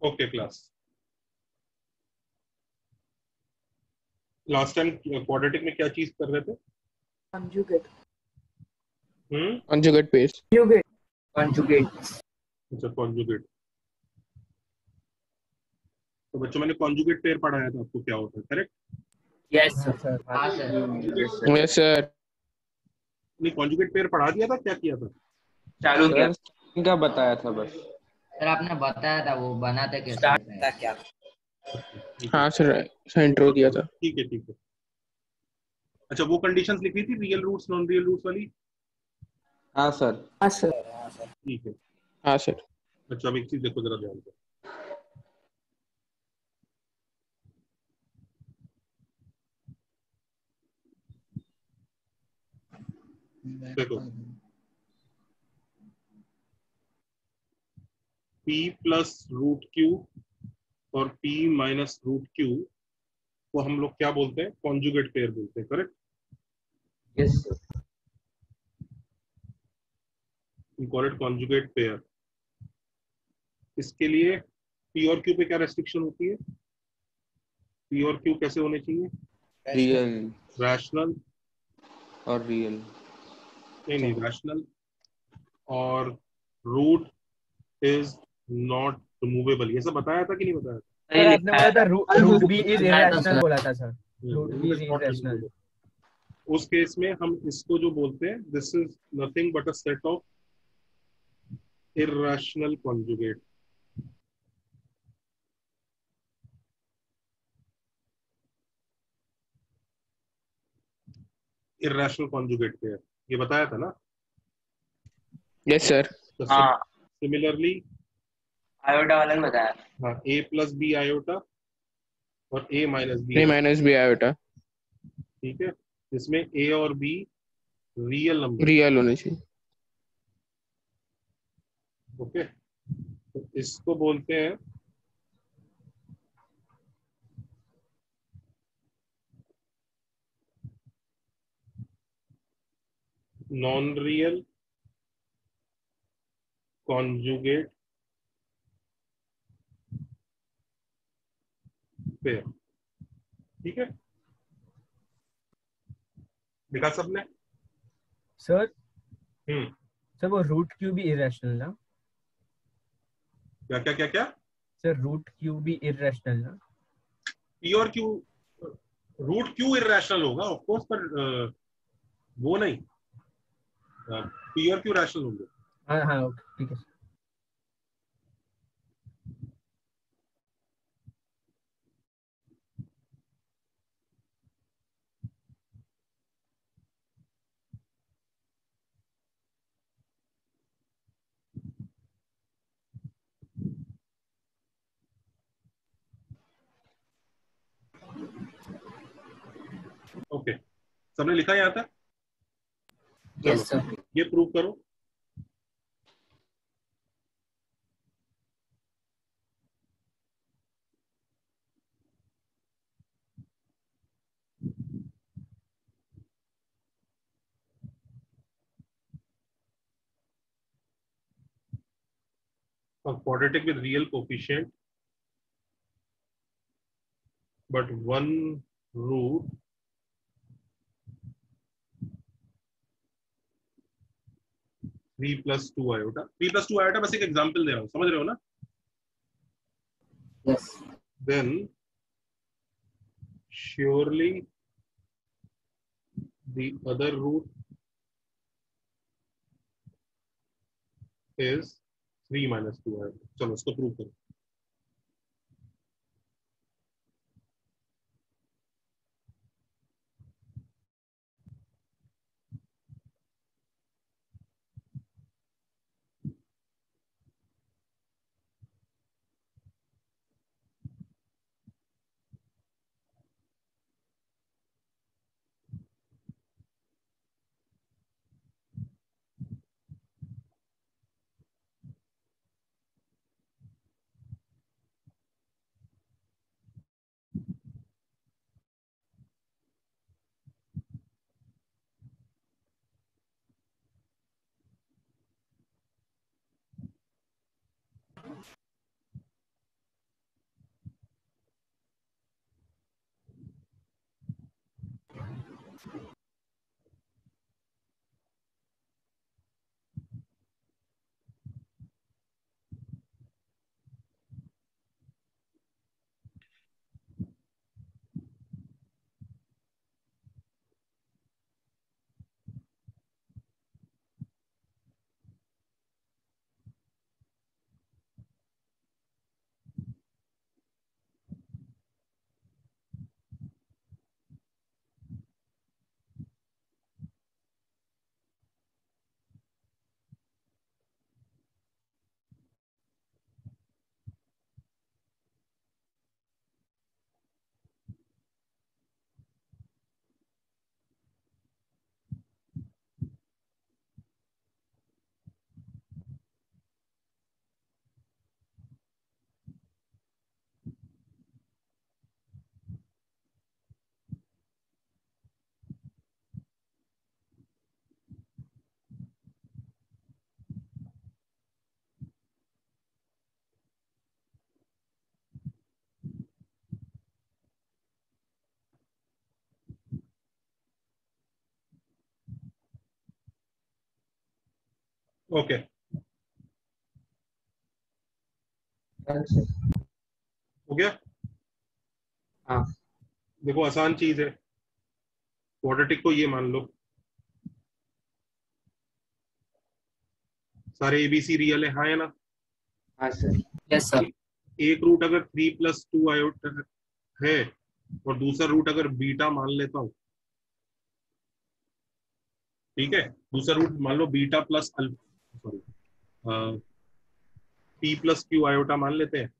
Okay class, last time quadratic में क्या चीज कर रहे थे? Conjugate. Conjugate pairs. Conjugate. Conjugate. अच्छा कॉन्जुगेट। तो बच्चों मैंने कॉन्जुगेट पेयर पढ़ाया था आपको क्या होता है, करेक्ट? Yes sir. हाँ सर। Yes sir. नहीं कॉन्जुगेट पेयर पढ़ा दिया था, क्या किया था? चालू किया सर इनका बताया था बस। सर आपने बताया था वो बनाते कैसे हैं। स्टार्ट था क्या? ठीक है हाँ सर इंट्रो दिया था। ठीक है ठीक है। अच्छा वो कंडीशंस लिखी थी, real roots non real roots वाली? हाँ सर। हाँ सर। ठीक है। हाँ सर। अच्छा अब एक चीज देखो जरा ध्यान से, देखो p प्लस रूट क्यू और p माइनस रूट क्यू को हम लोग क्या बोलते हैं? कॉन्जुगेट पेयर बोलते हैं, correct? Yes sir. We call it conjugate pair. इसके लिए p और q पे क्या रेस्ट्रिक्शन होती है? p और q कैसे होने चाहिए? रियल रैशनल और रियल। नहीं रैशनल, और रूट इज नॉट रिमूवेबल। ये सब बताया था कि नहीं बताया था? सर आपने बोला था रूट बी इज बताया था इरेशनल सर। बोला था sir. Root b root is is not irrational. Removable. उस केस में हम इसको जो बोलते हैं, this is nothing but a set of irrational conjugate. Irrational conjugate pair, ये बताया था ना? Yes sir. हाँ सिमिलरली आयोटा वाला ने बताया। हाँ a प्लस बी आयोटा और a minus b a iota, minus b iota ठीक है? जिसमें a और b रियल नंबर, रियल होने चाहिए। ओके? तो इसको बोलते हैं नॉन रियल कॉन्जुगेट पेयर, ठीक है? लिखा सबने? सर हम्म। सर वो रूट क्यू भी इरेशनल ना? क्या क्या क्या क्या? सर रूट क्यू भी इरेशनल ना? p और q, रूट क्यू इरेशनल होगा ऑफ कोर्स, पर वो नहीं, p और q रैशनल होंगे। हाँ हाँ ओके ठीक है सर। ओके सबने लिखा यहाँ तक? चलो यस सर। ये प्रूव करो। quadratic with real coefficient but one root three plus two iota. Three plus two iota बस एक एग्जाम्पल दे रहा हूँ, समझ रहे हो ना? Yes. Then surely the other root is three minus two iota. चलो इसको प्रूव करो। ओके हो गया। हाँ देखो आसान चीज है, क्वाड्रेटिक को ये मान लो सारे एबीसी रियल है, हाँ या ना? हाँ सर। Yes sir. एक रूट अगर 3+2 आयोटा है और दूसरा रूट अगर बीटा मान लेता हूँ, ठीक है, दूसरा रूट मान लो beta plus sorry p+q iota मान लेते हैं,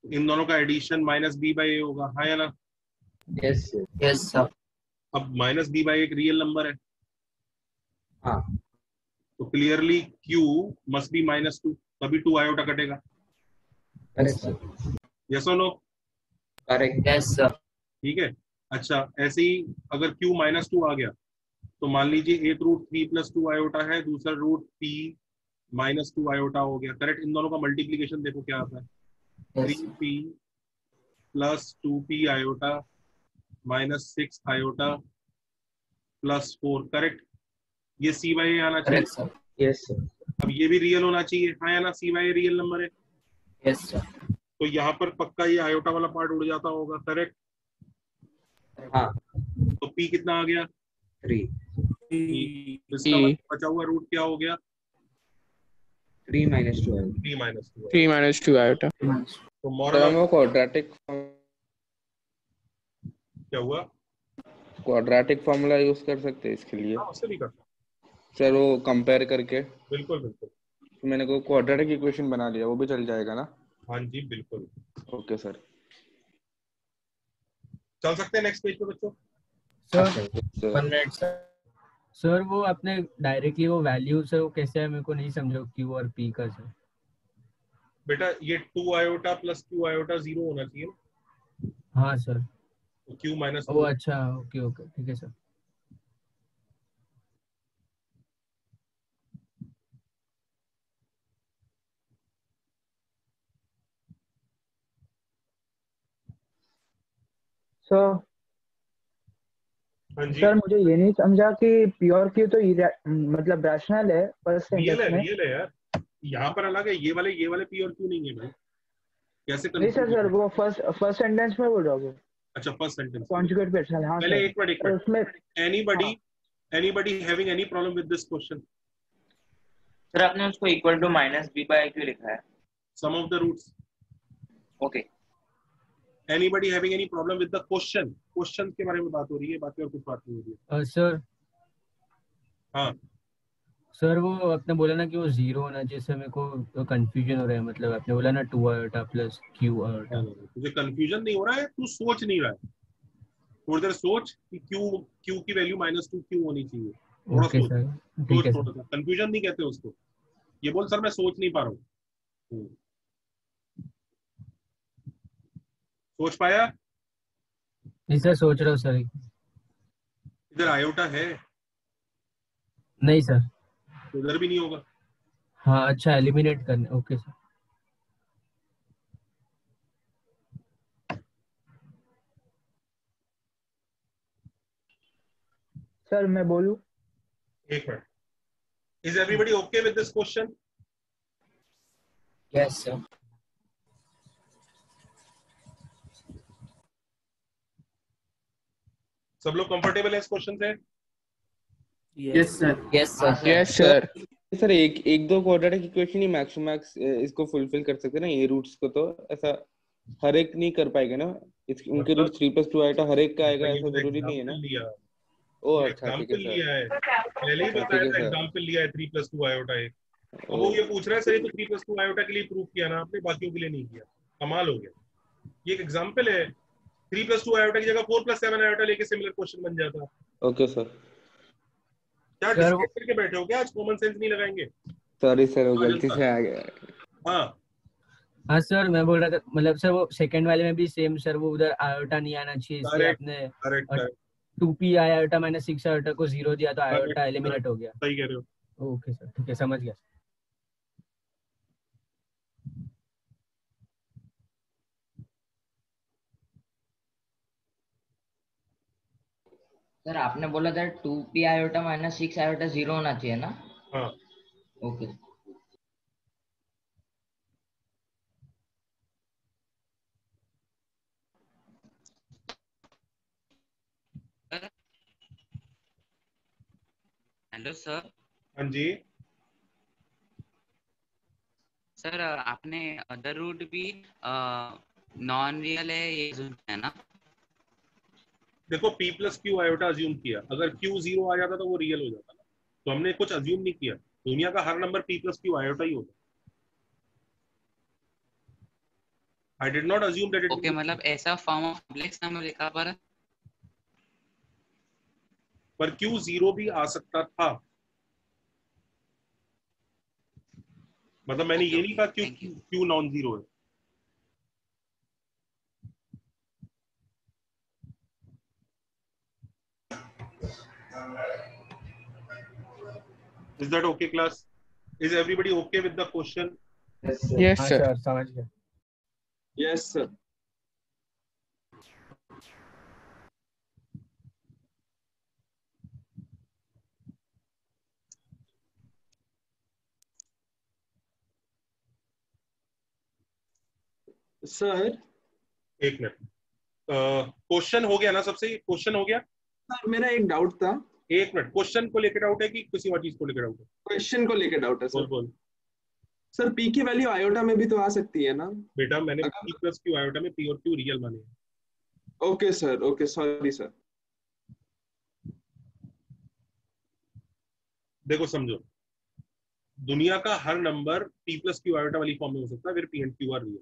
इन दोनों का एडिशन -b/a होगा, हाँ या ना? Yes sir. Yes sir. अब -b/a एक रियल नंबर है, हाँ तो क्लियरली q मस्ट बी -2, तभी 2 आयोटा कटेगा। Correct sir. यस और नो? करेक्ट। Yes sir. ठीक है। अच्छा, ऐसे ही अगर q -2 आ गया तो मान लीजिए एक रूट 3+2 आयोटा है, दूसरा रूट p -2 आयोटा हो गया, करेक्ट? इन दोनों का मल्टीप्लीकेशन देखो क्या आता है, yes 3p plus 2p iota -6 iota plus 4, correct? ये c/a आना चाहिए। Correct sir. Yes sir. अब ये भी रियल होना चाहिए, हाँ या ना? c/a रियल नंबर है, यस सर। तो यहाँ पर पक्का ये आयोटा वाला पार्ट उड़ जाता होगा, करेक्ट? हाँ तो p कितना आ गया? 3। तो इसका मतलब बचा हुआ रूट क्या हो गया? 3 - 2 3 -2। 3 - 2 आयोटा। तो सर मॉरल हम क्वाड्रेटिक क्या हुआ? फॉर्मूला यूज कर सकते हैं इसके लिए? हाँ, उससे भी कर सकते, सर वो कंपेयर करके बिल्कुल बिल्कुल। तो मैंने को क्वाड्रेटिक इक्वेशन बना लिया, वो भी चल जाएगा ना? हाँ जी बिल्कुल, ओके सर। चल सकते हैं नेक्स्ट पेज पे बच्चों। Sir one minute sir. Sir वो अपने डायरेक्टली वो वैल्यू सर वो कैसे है मेरे को नहीं समझा, क्यू और पी का सर। बेटा ये 2 आयोटा प्लस q आयोटा 0 होना चाहिए ना, हाँ सर। तो q ओ -2। अच्छा, ओके ओके ठीक है सर। सर हाँ जी, सर मुझे ये नहीं समझा कि प्योर क्यू तो मतलब रैशनल है फर्स्ट रियल सेंटेंस है, में। रियल है यार, यहाँ पर अलग है, ये वाले p और q नहीं है भाई, कैसे नहीं सर, कंफ्यूज? वो फर्स्ट सेंटेंस में बोल रहा हूँ, अच्छा, फर्स्ट सेंटेंस कॉन्जुगेट पर्सन। हाँ पहले सर, एक मिनट और उसमें anybody having any problem with this question? Sir आपने उसको इक्वल टू -b/a क्यों लिखा है? Sum of the roots. Okay. Anybody having any problem with the question के बारे में बात हो रही है, बाकी और कुछ बात नहीं हो रही है। सर हाँ, सर वो आपने बोला ना कि वो जीरो होना चाहिए सर, मेरे को कंफ्यूजन हो रहा है, मतलब आपने बोला ना 2 आयोटा प्लस क्यू आयोटा। तुझे कंफ्यूजन नहीं हो रहा है, तू सोच नहीं रहा है, थोड़ी देर सोच कि क्यू की वैल्यू -2 क्यों होनी चाहिए, थोड़ा ओके सोच, सर ठीक है थोड़ा सर। सा। कंफ्यूजन नहीं कहते उसको, ये बोल सर मैं सोच नहीं पा रहा हूँ। सोच पाया? नहीं सर सोच रहा हूँ सर। इधर आयोटा है नहीं सर। तो इधर भी नहीं होगा। हाँ अच्छा, एलिमिनेट करना, ओके सर। सर मैं बोलूं? एक मिनट, is everybody okay with this question? Yes sir. सब लोग कंफर्टेबल है इस क्वेश्चन से? Yes sir. Yes sir. Yes sir. Sir एक दो क्वाड्रेटिक इक्वेशन ही मैक्स टू मैक्स इसको फुलफिल कर सकते हैं ना, ये रूट्स को, तो ऐसा हर एक नहीं कर पाएगा ना, इनके रूट 3+2 आएगा, हर एक का आएगा ऐसा जरूरी नहीं है ना। ओ अच्छा ठीक है एग्जांपल सर। लिया है, पहले ही अच्छा, बताया ठीक था, है सर। एग्जांपल लिया है 3+2 आयोटा एक। अब वो ये पूछ रहा है सर ये तो 3+2 आयोटा के लिए प्रूव किया ना आपने, बाकियों के लिए नहीं किया, कमाल हो गया। ये एक एग्जांपल है, 3+2 आयोटा की जगह 4+7 आयोटा लेके सिमिलर क्वेश्चन बन जाता। Okay sir. क्या सर, डिस्कस करके बैठे हो क्या आज? कॉमन सेंस नहीं लगाएंगे? सॉरी सर, वो काजल गलती सर। से आ गया। हाँ हाँ सर, मैं बोल रहा था मतलब सर वो सेकंड वाले में भी सेम सर, वो उधर आयोटा नहीं आना चाहिए, इसलिए करेक्ट आपने correct correct 2p iota -6 iota को 0 दिया तो आयोटा एलिमिनेट हो गया। सही कह रहे हो। ओके सर, ठीक है, समझ गया। सर आपने बोला था 2p आयोटा -6 आयोटा 0 होना चाहिए ना? हाँ ओके। Hello sir. हाँ जी। सर आपने अदर रूट भी नॉन रियल है ये assume किया ना? देखो p+q आयोटा अज्यूम किया, अगर q 0 आ जाता तो वो रियल हो जाता ना, तो हमने कुछ अज्यूम नहीं किया, दुनिया का हर नंबर p+q आयोटा ही होता। I did not assume that it okay, मतलब ऐसा फॉर्म ऑफ कॉम्प्लेक्स नंबर लिखा पर q 0 भी आ सकता था, मतलब मैंने ये नहीं कहा q नॉन जीरो है। Is that okay class? Is everybody okay with the question? Yes हाँ सर। सर, समझ गया। Yes sir. सर एक मिनट, क्वेश्चन हो गया ना सबसे? क्वेश्चन हो गया? सर मेरा एक डाउट था। एक मिनट, क्वेश्चन को लेकर डाउट है कि किसी और चीज को लेकर डाउट है? क्वेश्चन को लेकर डाउट है बोल सर। बोल। सर पी की वैल्यू आयोटा में भी तो आ सकती है ना? बेटा मैंने अगर- p+q आयोटा में p और q रियल माने हैं। Okay sir, okay sorry sir. देखो समझो, दुनिया का हर नंबर p+q आयोटा वाली फॉर्म में हो सकता है, फिर p and q are real.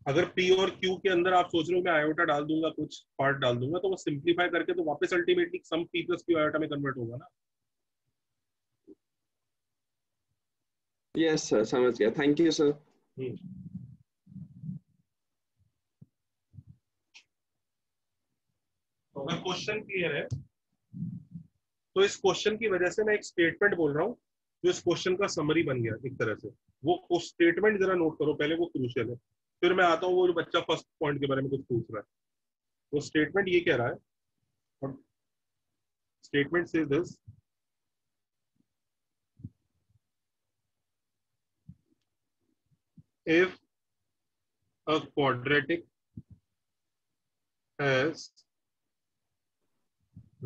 अगर p और q के अंदर आप सोच रहे हो मैं आयोटा डाल दूंगा, कुछ पार्ट डाल दूंगा, तो वो सिंप्लीफाई करके तो वापस अल्टीमेटली सम p+q आयोटा में कन्वर्ट होगा ना। यस सर, समझ गया, थैंक यू सर। तो अगर क्वेश्चन क्लियर है तो इस क्वेश्चन की वजह से मैं एक स्टेटमेंट बोल रहा हूँ जो इस क्वेश्चन का समरी बन गया एक तरह से। वो उस स्टेटमेंट जरा नोट करो पहले, वो क्रूशियल है, फिर मैं आता हूँ वो जो बच्चा फर्स्ट पॉइंट के बारे में कुछ पूछ रहा है। वो स्टेटमेंट ये कह रहा है, statement says this, if a quadratic has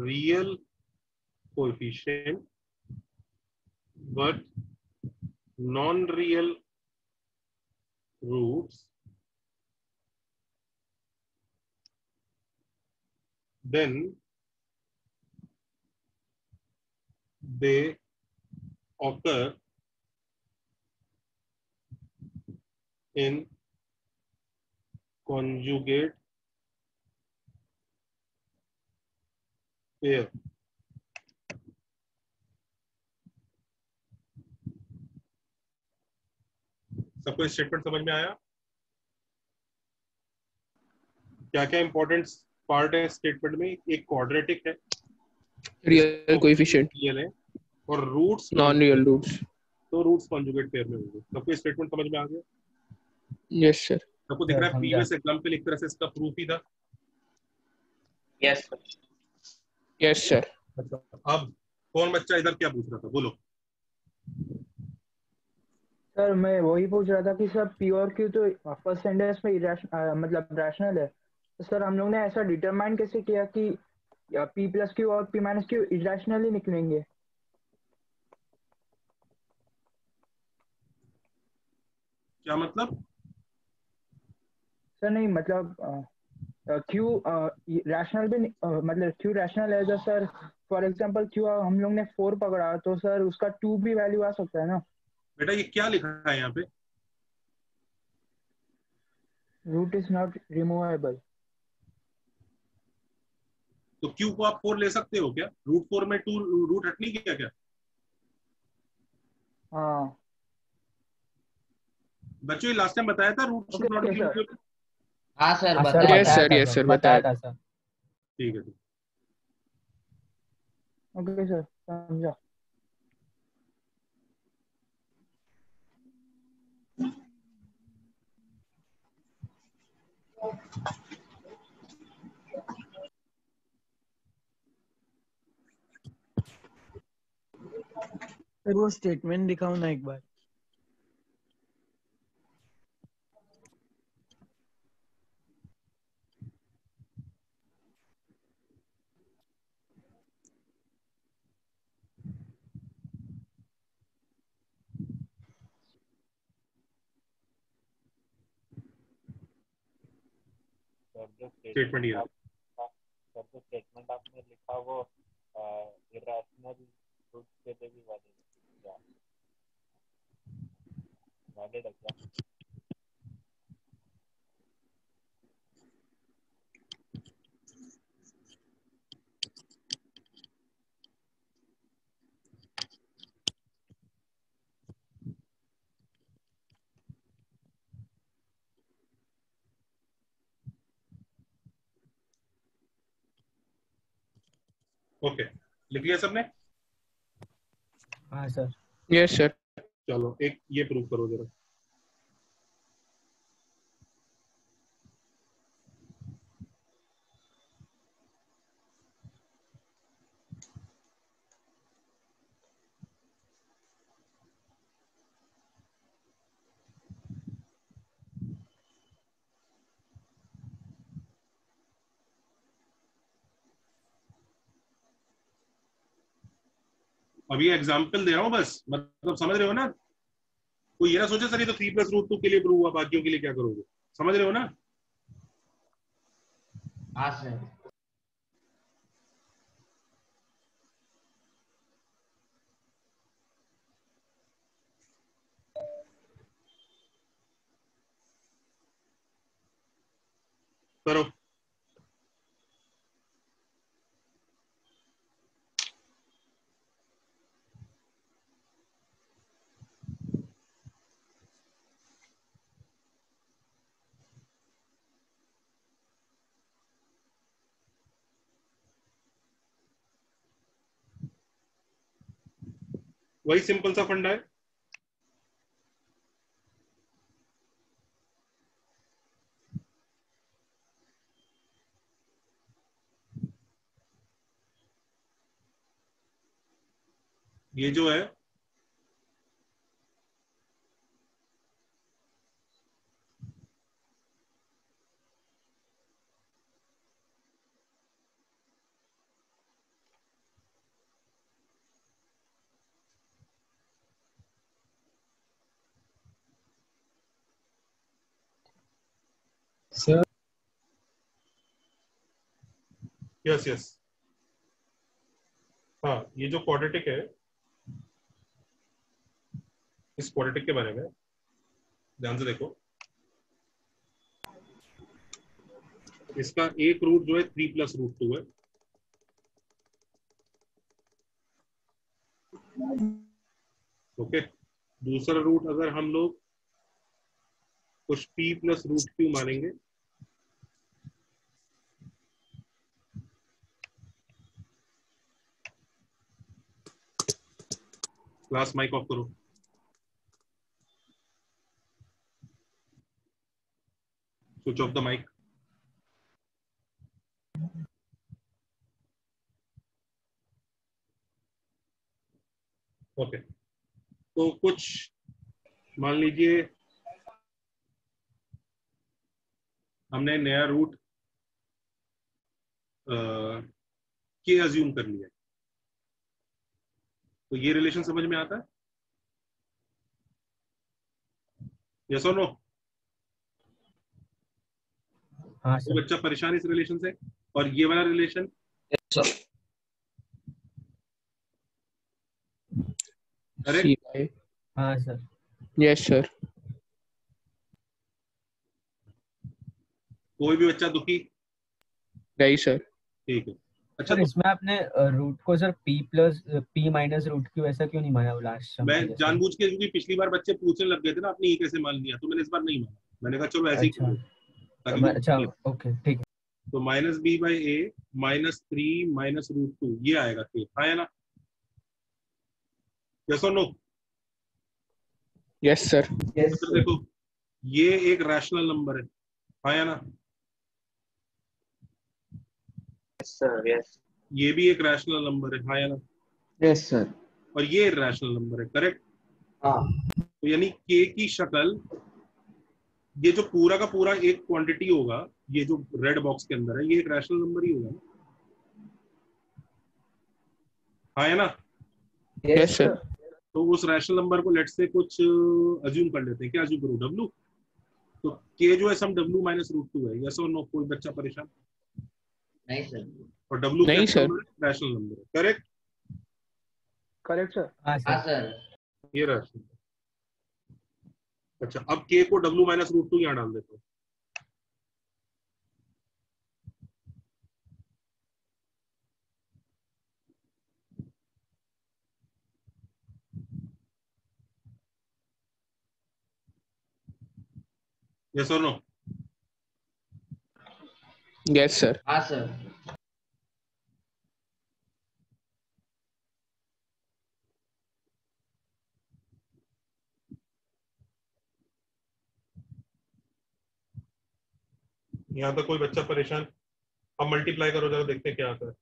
real coefficient but non-real roots, then they occur in conjugate pair. सबको स्टेटमेंट समझ में आया? क्या क्या इंपॉर्टेंट पार्ट है स्टेटमेंट में? एक क्वाड्रेटिक है, रियल कोएफिशिएंट, रियल है, और रूट्स नॉन रियल रूट्स। तो रूट्स कॉन्जुगेट पेयर में होंगे। सबको स्टेटमेंट समझ में आ गया? Yes sir. सबको दिख रहा है समझा। प्रीवियस एग्जांपल एक तरह से इसका प्रूफ ही था। Yes sir. Yes sir. अच्छा, अब कौन बच्चा इधर क्या पूछ रहा था, बोलो। सर मैं वही पूछ रहा था कि सर पी और क्यू तो फर्स्ट सेंटेंस में मतलब रैशनल है, तो सर हम लोग ने ऐसा डिटरमाइन कैसे किया कि पी प्लस क्यू और पी माइनस क्यू इरेशनल ही निकलेंगे? क्या मतलब? सर नहीं मतलब क्यू रैशनल भी मतलब क्यू रैशनल है तो सर फॉर एग्जांपल क्यू हम लोग ने 4 पकड़ा तो सर उसका 2 भी वैल्यू आ सकता है ना? बेटा ये क्या लिखा है यहाँ पे? Root is not removable. तो क्यू को आप 4 ले सकते हो क्या? रूट 4 में 2 रूट हट नहीं किया क्या? हाँ बच्चों ये लास्ट टाइम बताया था root okay should not okay be sir. Removable. हाँ सर हाँ सर बताया था। यस सर बताया बताया। था सर। ठीक है। ओके सर समझा। फिर वो स्टेटमेंट दिखाओ ना एक बार। स्टेटमेंट ये सर जो स्टेटमेंट आपने लिखा वो इरेशनल रूट के लिए भी वैलिड है क्या? ओके, लिख लिया सबने? हाँ सर। Yes sir. चलो एक ये प्रूव करो जरा। अभी एग्जांपल दे रहा हूँ बस, मतलब समझ रहे हो ना? कोई ये ना सोचे सर ये तो 3+√2 के लिए प्रूव हुआ, बाकियों के लिए क्या करोगे? समझ रहे हो ना? हाँ सर। करो। वही सिंपल सा फंडा है। ये जो है सर यस यस, हाँ ये जो क्वाड्रेटिक है, इस क्वाड्रेटिक के बारे में ध्यान से देखो। इसका एक रूट जो है 3+√2 है। ओके, दूसरा रूट अगर हम लोग कुछ p+√q मानेंगे, क्लास माइक ऑफ करो। Switch off the mic. Okay, तो कुछ मान लीजिए हमने नया रूट के अज्यूम कर लिया, तो ये रिलेशन समझ में आता है? यस और नो? हाँ तो सर। बच्चा परेशान इस रिलेशन से, और ये वाला रिलेशन करेक्ट? हाँ सर। Yes sir. कोई भी बच्चा दुखी? नहीं सर। ठीक है। अच्छा, सर इसमें आपने रूट को sir p minus root q ऐसा क्यों नहीं माना लास्ट सम मैं के जैसे? जानबूझ के, क्योंकि पिछली बार बच्चे पूछने लग गए थे ना आपने ये कैसे मान लिया, तो मैंने इस बार नहीं माना। मैंने कहा चलो ऐसे ही अच्छा। करो ताकि अच्छा ओके ठीक है। तो minus b by a minus 3 minus root 2 ये आएगा के, आया ना? यस और नो? Yes sir. तो देखो ये एक रैशनल नंबर है, आया ना? Yes sir. यस। ये भी एक रैशनल नंबर है, आया ना? Yes sir. और ये रैशनल नंबर है, करेक्ट? हाँ। तो यानी के की शक्ल, ये जो पूरा का पूरा एक क्वांटिटी होगा, ये जो रेड बॉक्स के अंदर है, ये एक रैशनल नंबर ही होगा ना? हाँ है ना? Yes sir. तो उस रैशनल नंबर को लेट्स से कुछ अज्यूम कर लेते हैं। क्या अज्यूम करो? डब्लू। तो के जो है सम डब्लू माइनस रूट 2 है। यस और नो? कोई बच्चा परेशान? नहीं सर। और डब्लू नहीं सर। रैशनल नंबर है, करेक्ट? Correct sir. हाँ हाँ सर। सर। ये रैशनल। अच्छा, अब के को डब्लू माइनस रूट 2 यहाँ डाल देते हैं। यस और नो? Yes sir. हाँ सर। यहाँ तक कोई बच्चा परेशान? अब मल्टीप्लाई करो जरा, देखते हैं क्या आता है।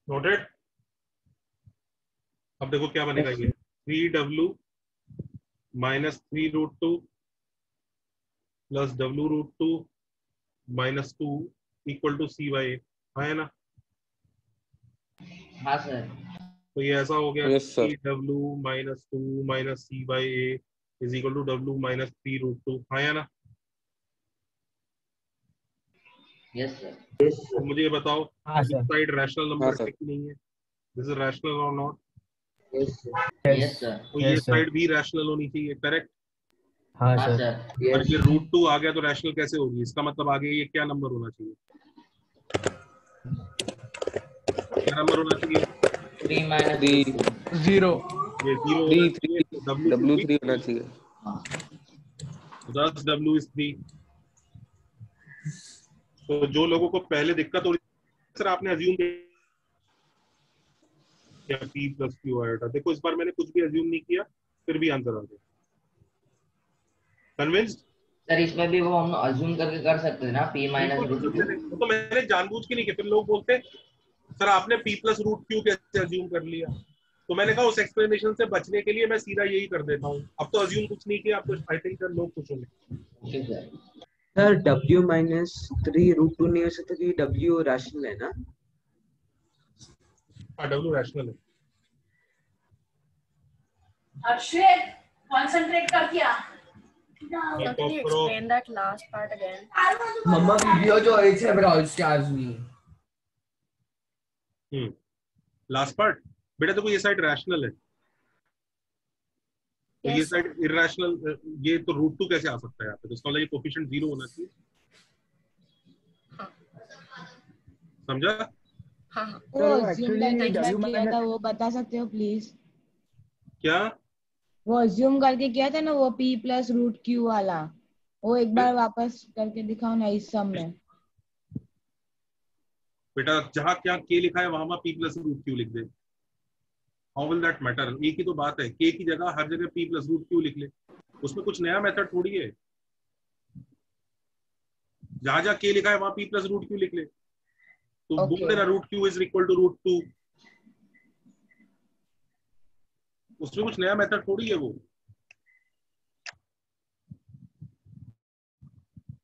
नोटेड? अब देखो क्या बनेगा ये, 3w minus 3 root 2 plus w root 2 minus 2 equal to c by a, है ना? हाँ सर। तो ये ऐसा हो गया Yes, sir. कि w minus 2 minus c by a is equal to w minus 3 root 2, है ना? Yes sir. तो मुझे ये बताओ, हाँ इस सर। साइड रैशनल हाँ, नंबर sir. है कि नहीं है? दिस इज रैशनल और नॉट? Yes yes sir. तो ये यस सर। साइड भी रैशनल होनी चाहिए, करेक्ट? हाँ हाँ सर। सर। और ये रूट 2 आ गया तो रैशनल कैसे होगी? इसका मतलब आगे ये क्या नंबर होना चाहिए? क्या नंबर होना चाहिए? 3 माइनस 3 0। ये 0 होना चाहिए। W3 होना चाहिए। 10 w is 3। तो जो लोगों को पहले दिक्कत हो रही सर आपने अज्यूम किया पी प्लस क्यू आयोटा, देखो इस बार मैंने कुछ भी अज्यूम नहीं किया फिर भी आंसर आ गया। कन्विंस्ड? सर इसमें भी वो हम अज्यूम करके कर सकते हैं ना, p माइनस रूट क्यू। तो मैंने जानबूझ के नहीं किया, फिर लोग बोलते सर आपने p प्लस रूट क्यू कैसे अज्यूम कर लिया, तो मैंने कहा उस एक्सप्लेनेशन से बचने के लिए मैं सीधा यही कर देता हूँ। अब तो अज्यूम कुछ नहीं किया, अब तो आई थिंक सर लोग खुश होंगे। सर w माइनस 3 रूट 2 नहीं हो सकता कि w रैशनल है ना? हाँ w रैशनल है। Arshit, concentrate कर क्या? Can you explain that last part again? मम्मा वीडियो जो है ब्राउल स्टार्स में। लास्ट पार्ट बेटा देखो ये साइड रैशनल है, तो ये साइड इरैशनल, ये तो रूट 2 कैसे आ सकता है यहाँ पे, तो इसका मतलब ये कोफिशिएंट 0 होना चाहिए। समझा? हाँ वो एक्चुअली किया था वो बता सकते हो प्लीज? क्या वो अज्यूम करके किया था ना वो p प्लस रूट क्यू वाला, वो एक बार वापस करके दिखाओ ना इस सम में। बेटा जहां क्या k लिखा है वहां p प्लस रूट क्यू लिख दे। How will that matter? एक ही तो बात है, k की जगह हर जगह p प्लस रूट क्यू लिख ले, उसमें कुछ नया मेथड थोड़ी है। जहां जहां k लिखा है वहां p प्लस रूट क्यू लिख ले, तो बोल देना root q is equal to root 2, उसमें कुछ नया मेथड थोड़ी है। वो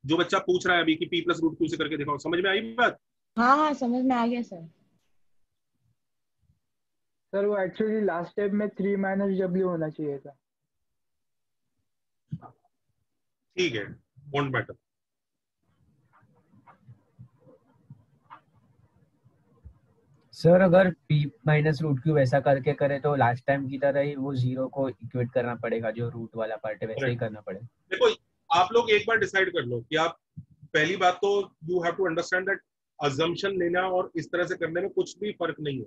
जो बच्चा पूछ रहा है अभी कि p प्लस रूट क्यू से करके दिखाओ, समझ में आई बात? हाँ समझ में आ गया सर। सर वो एक्चुअली लास्ट स्टेप में 3 माइनस w होना चाहिए था। ठीक है, वोंट मैटर। सर अगर p माइनस रूट क्यू वैसा करके करे तो लास्ट टाइम की तरह ही वो 0 को इक्वेट करना पड़ेगा, जो रूट वाला पार्ट है वैसे ही करना पड़ेगा। देखो आप लोग एक बार डिसाइड कर लो कि आप, पहली बात तो you have to understand that assumption लेना और इस तरह से करने में कुछ भी फर्क नहीं है।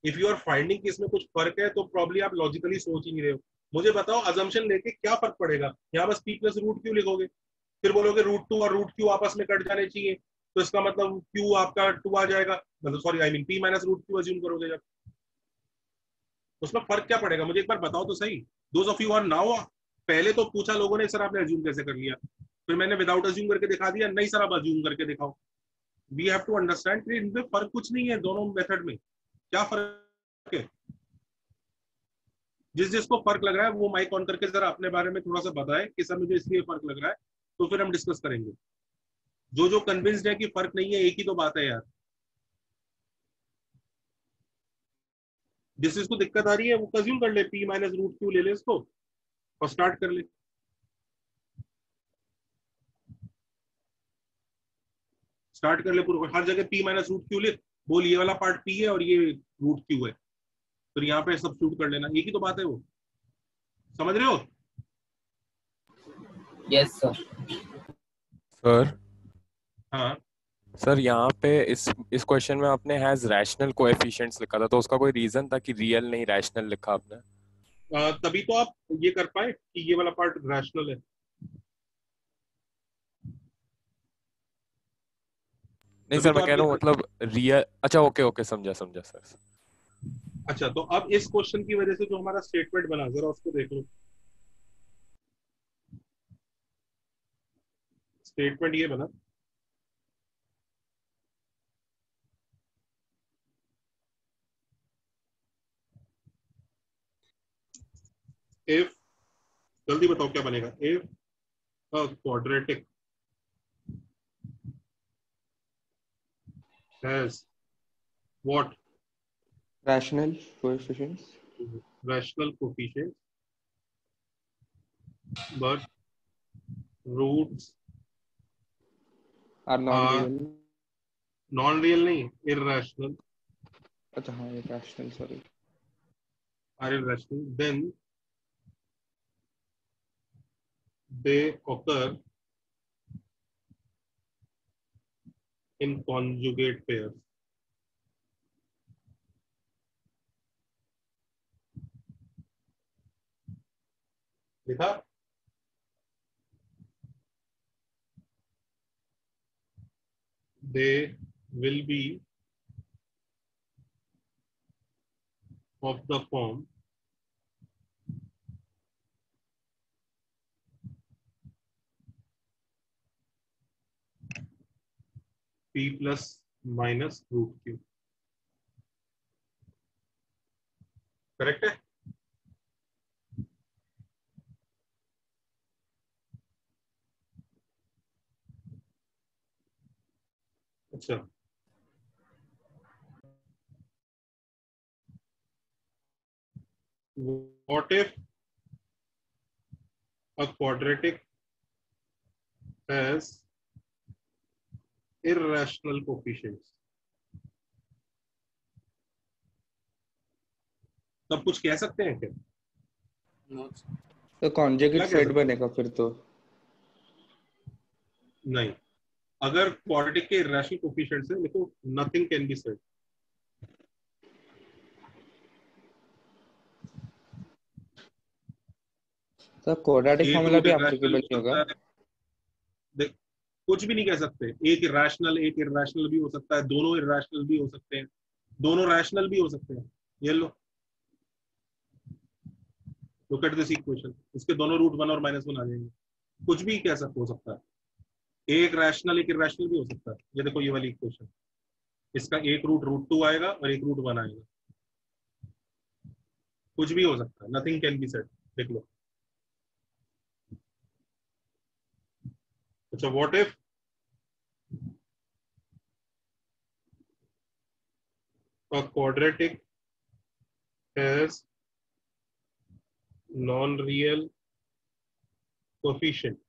इफ यू आर फाइंडिंग कि इसमें कुछ फर्क है तो प्रॉब्ली आप लॉजिकली सोच ही नहीं रहे हो। मुझे बताओ अजम्पशन लेके क्या फर्क पड़ेगा? यहाँ बस p प्लस रूट क्यू लिखोगे, फिर बोलोगे रूट 2 और रूट क्यू आपस में कट जाने चाहिए, तो इसका मतलब q आपका 2 आ जाएगा, मतलब sorry I mean p minus root q assume करोगे जब, उसमें फर्क क्या पड़ेगा? मुझे एक बार बताओ तो सही। Those of you are now, पहले तो पूछा लोगों ने सर आपने अज्यूम कैसे कर लिया, फिर मैंने विदाउट अज्यूम करके दिखा दिया, नहीं सर आप अज्यूम करके दिखाओ। वी हैव टू अंडरस्टैंड कि इनमें फर्क कुछ नहीं है, दोनों मेथड में क्या फर्क है। जिस जिसको फर्क लग रहा है वो माइक ऑन करके जरा अपने बारे में थोड़ा सा बताए कि सर मुझे इसलिए फर्क लग रहा है, तो फिर हम डिस्कस करेंगे। जो जो कन्विंस्ड है कि फर्क नहीं है, एक ही तो बात है यार। जिस जिसको दिक्कत आ रही है वो कंज्यूम कर ले, p माइनस रूट क्यू ले ले इसको और स्टार्ट कर ले। स्टार्ट कर ले पूरा, हर जगह p माइनस रूट क्यू लिख, बोल ये वाला पार्ट p है और ये रूट क्यू है, फिर यहाँ पे सब्स्टिट्यूट कर लेना, एक ही तो बात है। वो समझ रहे हो? Yes sir. सर हाँ सर यहाँ पे इस क्वेश्चन में आपने हैज रैशनल कोएफिशिएंट्स लिखा था, तो उसका कोई रीजन था कि रियल नहीं रैशनल लिखा आपने? तभी तो आप ये कर पाए कि ये वाला पार्ट रैशनल है। नहीं सर मैं कह रहा हूँ मतलब रियल, अच्छा ओके ओके समझा समझा सर। अच्छा तो अब इस क्वेश्चन की वजह से जो हमारा स्टेटमेंट बना, जरा उसको देख लो। स्टेटमेंट ये बना, इफ, जल्दी बताओ क्या बनेगा, if a quadratic has what? rational coefficients, rational coefficients but roots are non-real. non-real नहीं, irrational. अच्छा हाँ irrational, sorry. are irrational, then they occur in conjugate pairs. लिखा? they will be of the form p plus minus root q. Correct है? अच्छा, what if a quadratic has irrational coefficients? तब कुछ कह सकते हैं क्या? तो कॉन्जुगेट सेट बनेगा फिर तो नहीं, अगर क्वाड्रेटिक के इररेशनल कोएफिशिएंट्स है, देखो नथिंग कैन बी सेड. तो क्वाड्रेटिक फार्मूला भी एप्लीकेबल नहीं होगा. कुछ भी नहीं कह सकते. एक इररेशनल एक इररेशनल भी हो सकता है, दोनों इररेशनल भी हो सकते हैं, दोनों रैशनल भी हो सकते हैं. ये लो, लुक एट दिस इक्वेशन. इसके दोनों रूट 1 और -1 आ जाएंगे. कुछ भी कह सकते हो सकता है. एक रैशनल एक इररेशनल भी हो सकता है. ये देखो ये वाली इक्वेशन, इसका एक रूट √2 आएगा और एक रूट 1 आएगा. कुछ भी हो सकता है. Nothing can be said. देख लो. अच्छा, what if a quadratic has non-real coefficient?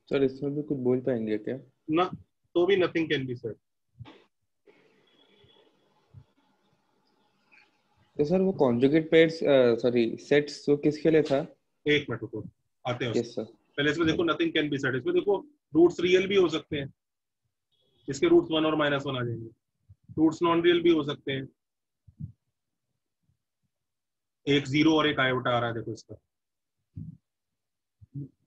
Sir इसमें भी कुछ बोल पाएंगे क्या? ना, तो भी नथिंग कैन बी सेड. तो सर वो कॉन्जुगेट पेयर्स सॉरी सेट्स वो किसके लिए था? एक मिनट रुको, आते हैं. Yes sir. पहले इसमें देखो नथिंग कैन बी सेड. इसमें देखो रूट्स रियल भी हो सकते हैं, इसके रूट्स 1 और -1 आ जाएंगे. रूट्स नॉन रियल भी हो सकते हैं. एक 0 और एक आयोटा आ रहा है, देखो इसका.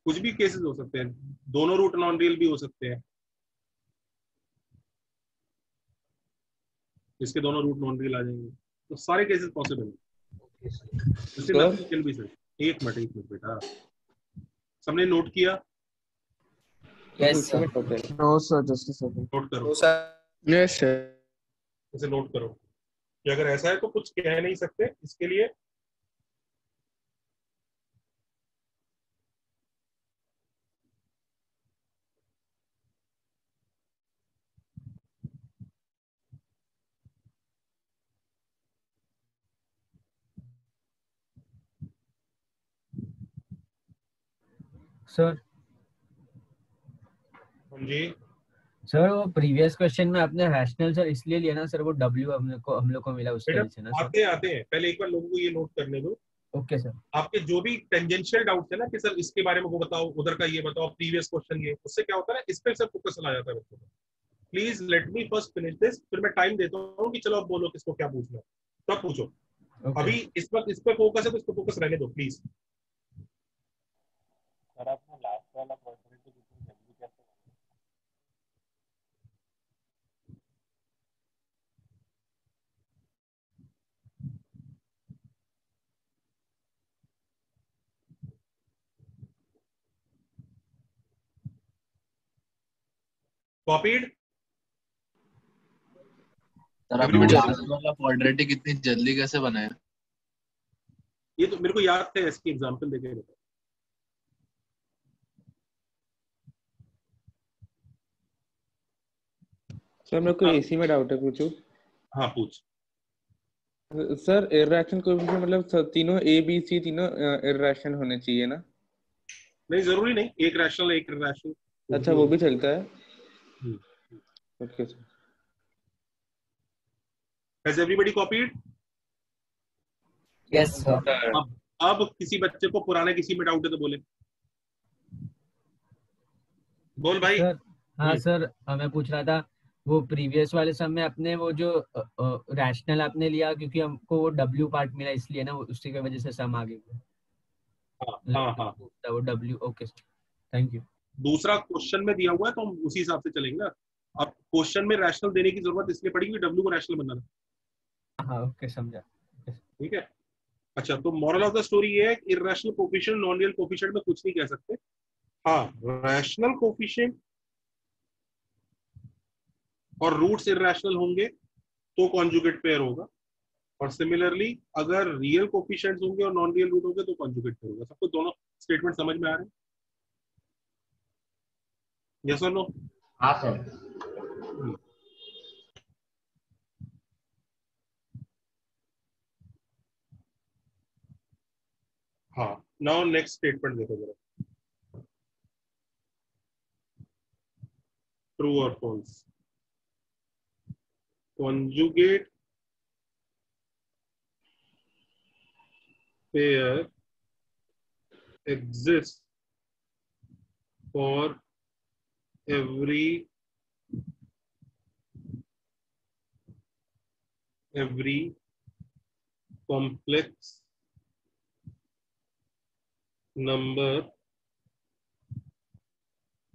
कुछ भी केसेस हो सकते हैं. दोनों रूट नॉन रियल भी हो सकते हैं, इसके दोनों रूट नॉन रियल आ जाएंगे. तो सारे केसेस पॉसिबल है. एक मिनट बेटा, सबने नोट किया? Yes sir. No sir, just a second. Note करो. Yes sir. इसे नोट करो कि अगर ऐसा है तो कुछ कह नहीं सकते. इसके लिए सर. जी सर, वो प्रीवियस क्वेश्चन में आपने रैशनल सर इसलिए लिया ना सर, वो W हम लोग को मिला उसके वजह से ना सर. आते हैं. पहले एक बार लोगों को ये नोट करने दो. Okay sir. आपके जो भी टेंजेंशियल डाउट है ना कि सर इसके बारे में वो बताओ, उधर का ये बताओ, प्रीवियस क्वेश्चन ये, उससे क्या होता है ना, इस पे सब फोकस चला जाता है बच्चों का. Please let me first finish this, फिर मैं टाइम देता हूँ कि चलो अब बोलो किसको क्या पूछना है, तब पूछो. अभी इस वक्त इस पे फोकस है तो इस पे फोकस रहने दो प्लीज. सर आपने लास्ट वाला क्वाड्रेटिक इतनी जल्दी कैसे बनाया? कॉपीड? सर आपने लास्ट वाला क्वाड्रेटिक इतनी जल्दी कैसे बनाया? ये तो मेरे को याद है, इसकी एग्जांपल देके बताओ. सर मेरे को इसी में डाउट है, पूछूं? हाँ पूछ. सर इररेशनल कोएफिशिएंट मतलब तीनों ए बी सी तीनों इररेशनल होने चाहिए ना? नहीं, जरूरी नहीं. एक रैशनल एक इररेशनल. अच्छा, वो भी चलता है. Okay sir. Has everybody copied? Yes sir. अब किसी बच्चे को पुराने किसी में डाउट है तो बोले. बोल भाई. हाँ सर, मैं पूछ रहा था वो प्रीवियस वाले सम में अपने वो जो रैशनल आपने लिया क्योंकि हमको वो डब्ल्यू पार्ट मिला इसलिए ना, उसी की वजह से सम आ गई। हाँ वो डब्ल्यू। Okay thank you. दूसरा क्वेश्चन में दिया हुआ है तो हम उसी हिसाब से चलेंगे ना। अब क्वेश्चन में रैशनल देने की जरूरत इसलिए पड़ेगी कि डब्ल्यू को रैशनल बनाना। हाँ ओके समझा। ठीक है। अच्छा तो मॉरल ऑफ द स्टोरी ये है कि irrational coefficient non real coefficient में कुछ नहीं कह सकते। हाँ रैशनल कोफिशिएंट और रूट्स इररेशनल होंगे तो कॉन्जुगेट पेयर होगा, और सिमिलरली अगर रियल कोफिशिएंट्स होंगे और नॉन रियल रूट होंगे तो कॉन्जुगेट पेयर होगा। सबको दोनों स्टेटमेंट समझ में आ रहे हैं? यस और नो? हाँ सर। हाँ नाउ नेक्स्ट स्टेटमेंट देखो जरा, ट्रू और false. conjugate pair exists for every complex number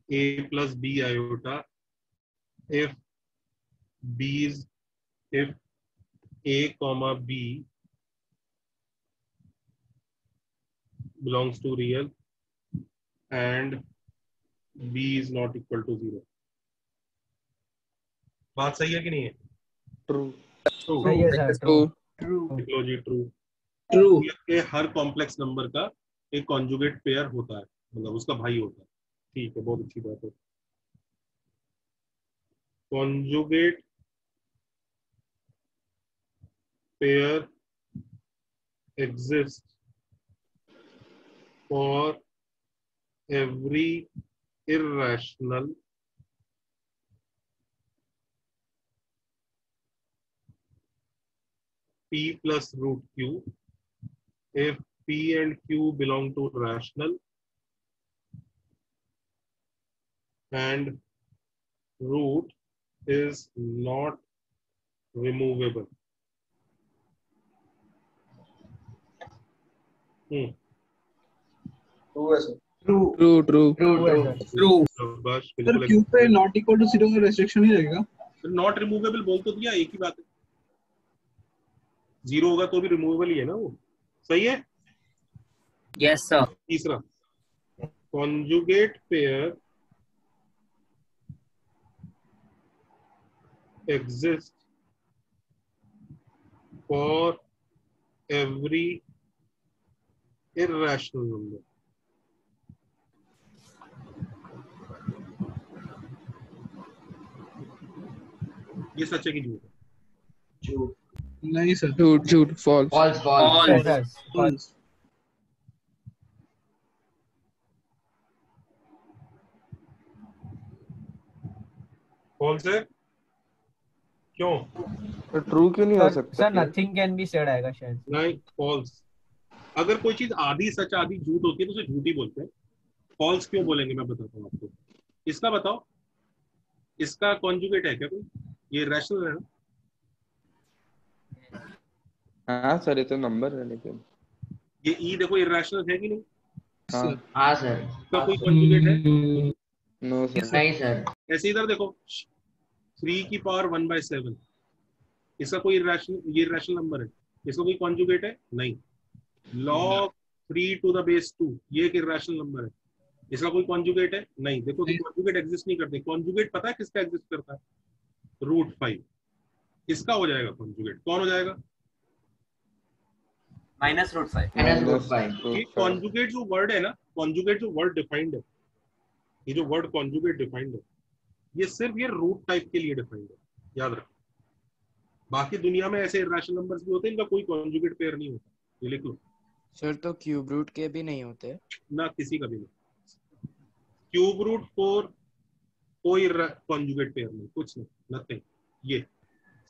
a plus b iota if a comma b belongs to real and b is not equal to 0। बात सही है कि नहीं है? ट्रू। सही है सर। ट्रू ट्रू जी ट्रू। ट्रू ये हर complex number का एक कॉन्जुगेट पेयर होता है, मतलब उसका भाई होता है। ठीक है, बहुत अच्छी बात है। Conjugate pair exists for every irrational p plus root q if p and q belong to rational and root is not removable। बस बिल्कुल। क्यू पे नॉट इक्वल टू 0 का रेस्ट्रिक्शन ही रहेगा। नॉट रिमूवेबल बोल तो दिया, एक ही बात है। 0 होगा तो भी रिमूवेबल ही है ना वो। सही है? Yes sir. तीसरा, conjugate pair exists for every irrational number। ये सच है कि झूठ है? झूठ। नहीं सर। झूठ false. False false false. False है? क्यों? ट्रू क्यों नहीं हो सकता? Sir nothing can be said आएगा शायद। नहीं, फॉल्स। अगर कोई चीज आधी सच आधी झूठ होती है तो उसे झूठ ही बोलते हैं। फॉल्स क्यों बोलेंगे मैं बताता हूँ आपको। इसका बताओ, इसका कॉन्जुगेट है क्या कोई? ये रैशनल है ना? हाँ सर, ये तो नंबर है लेकिन ये ई देखो इरैशनल है कि नहीं? हाँ सर। इसका कोई कॉन्जुगेट है? No sir. नहीं सर। ऐसे इधर देखो 3 की पावर 1/7, इसका कोई ये रैशनल नंबर है, इसका कोई कॉन्जुगेट है? नहीं। log 3 to the base 2 ये एक इरैशनल नंबर है, इसका कोई कॉन्जुगेट है? नहीं। देखो कॉन्जुगेट एग्जिस्ट नहीं करते। कॉन्जुगेट पता है किसका एग्जिस्ट करता है? √5। इसका हो जाएगा कॉन्जुगेट। कौन हो जाएगा? -√5। ये कॉन्जुगेट जो वर्ड है ना, कॉन्जुगेट जो वर्ड डिफाइंड है, ये जो वर्ड कॉन्जुगेट डिफाइंड है, ये सिर्फ ये रूट टाइप के लिए डिफाइंड है, याद रखो। बाकी दुनिया में ऐसे इरैशनल नंबर्स भी होते हैं, इनका कोई कॉन्जुगेट पेयर नहीं होता। ये लिख लो सर। तो क्यूब रूट के भी नहीं होते ना, किसी का भी नहीं। क्यूब रूट 4 कोई कॉन्जुगेट पेयर नहीं, कुछ नहीं, नथिंग। ये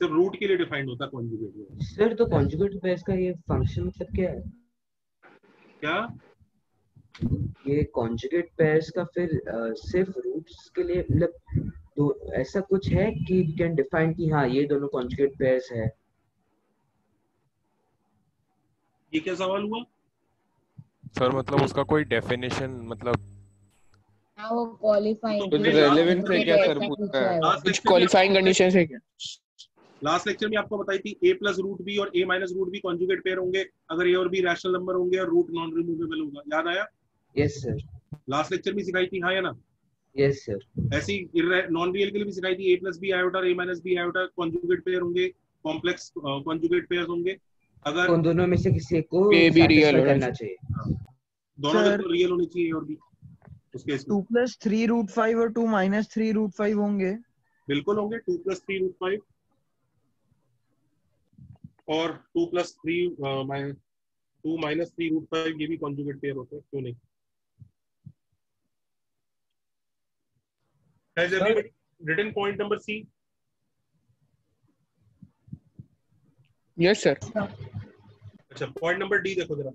सिर्फ रूट के लिए डिफाइंड होता है कॉन्जुगेट। सर तो कॉन्जुगेट पेयर्स का ये फंक्शन मतलब क्या है? क्या ये कॉन्जुगेट पेयर्स का फिर सिर्फ रूट्स के लिए मतलब तो ऐसा कुछ है कि वी कैन डिफाइन कि हाँ ये दोनों कॉन्जुगेट पेयर्स है? ये क्या सवाल हुआ सर मतलब उसका कोई डेफिनेशन मतलब हाँ वो क्वालिफाइंग कुछ रेलेवेंस है क्या सर पूछ रहा है? कुछ क्वालिफाइंग कंडीशंस है क्या? लास्ट लेक्चर में आपको बताई थी a प्लस रूट बी और a minus root b conjugate pair होंगे अगर a और b रैशनल नंबर होंगे और रूट नॉन रिमूवेबल होगा। याद आया? Yes sir. लास्ट लेक्चर में सिखाई थी, हाँ या ना? Yes sir. ऐसी नॉन रियल के लिए भी सिखाई थी, a प्लस बी आयोटा और a minus b iota conjugate pair होंगे, कॉम्प्लेक्स कॉन्जुगेट पेयर होंगे। अगर उन दोनों में से किसी को A भी रियल satisfy होना करना चाहिए। दोनों में तो रियल होनी चाहिए a और b उसके इसमें 2+3√5 और 2-3√5 होंगे। बिल्कुल होंगे 2+3√5 और 2+3 ये भी कॉन्जुगेट पेयर होते हैं, क्यों नहीं? Has everybody written point number C? Yes sir. अच्छा पॉइंट नंबर D देखो जरा।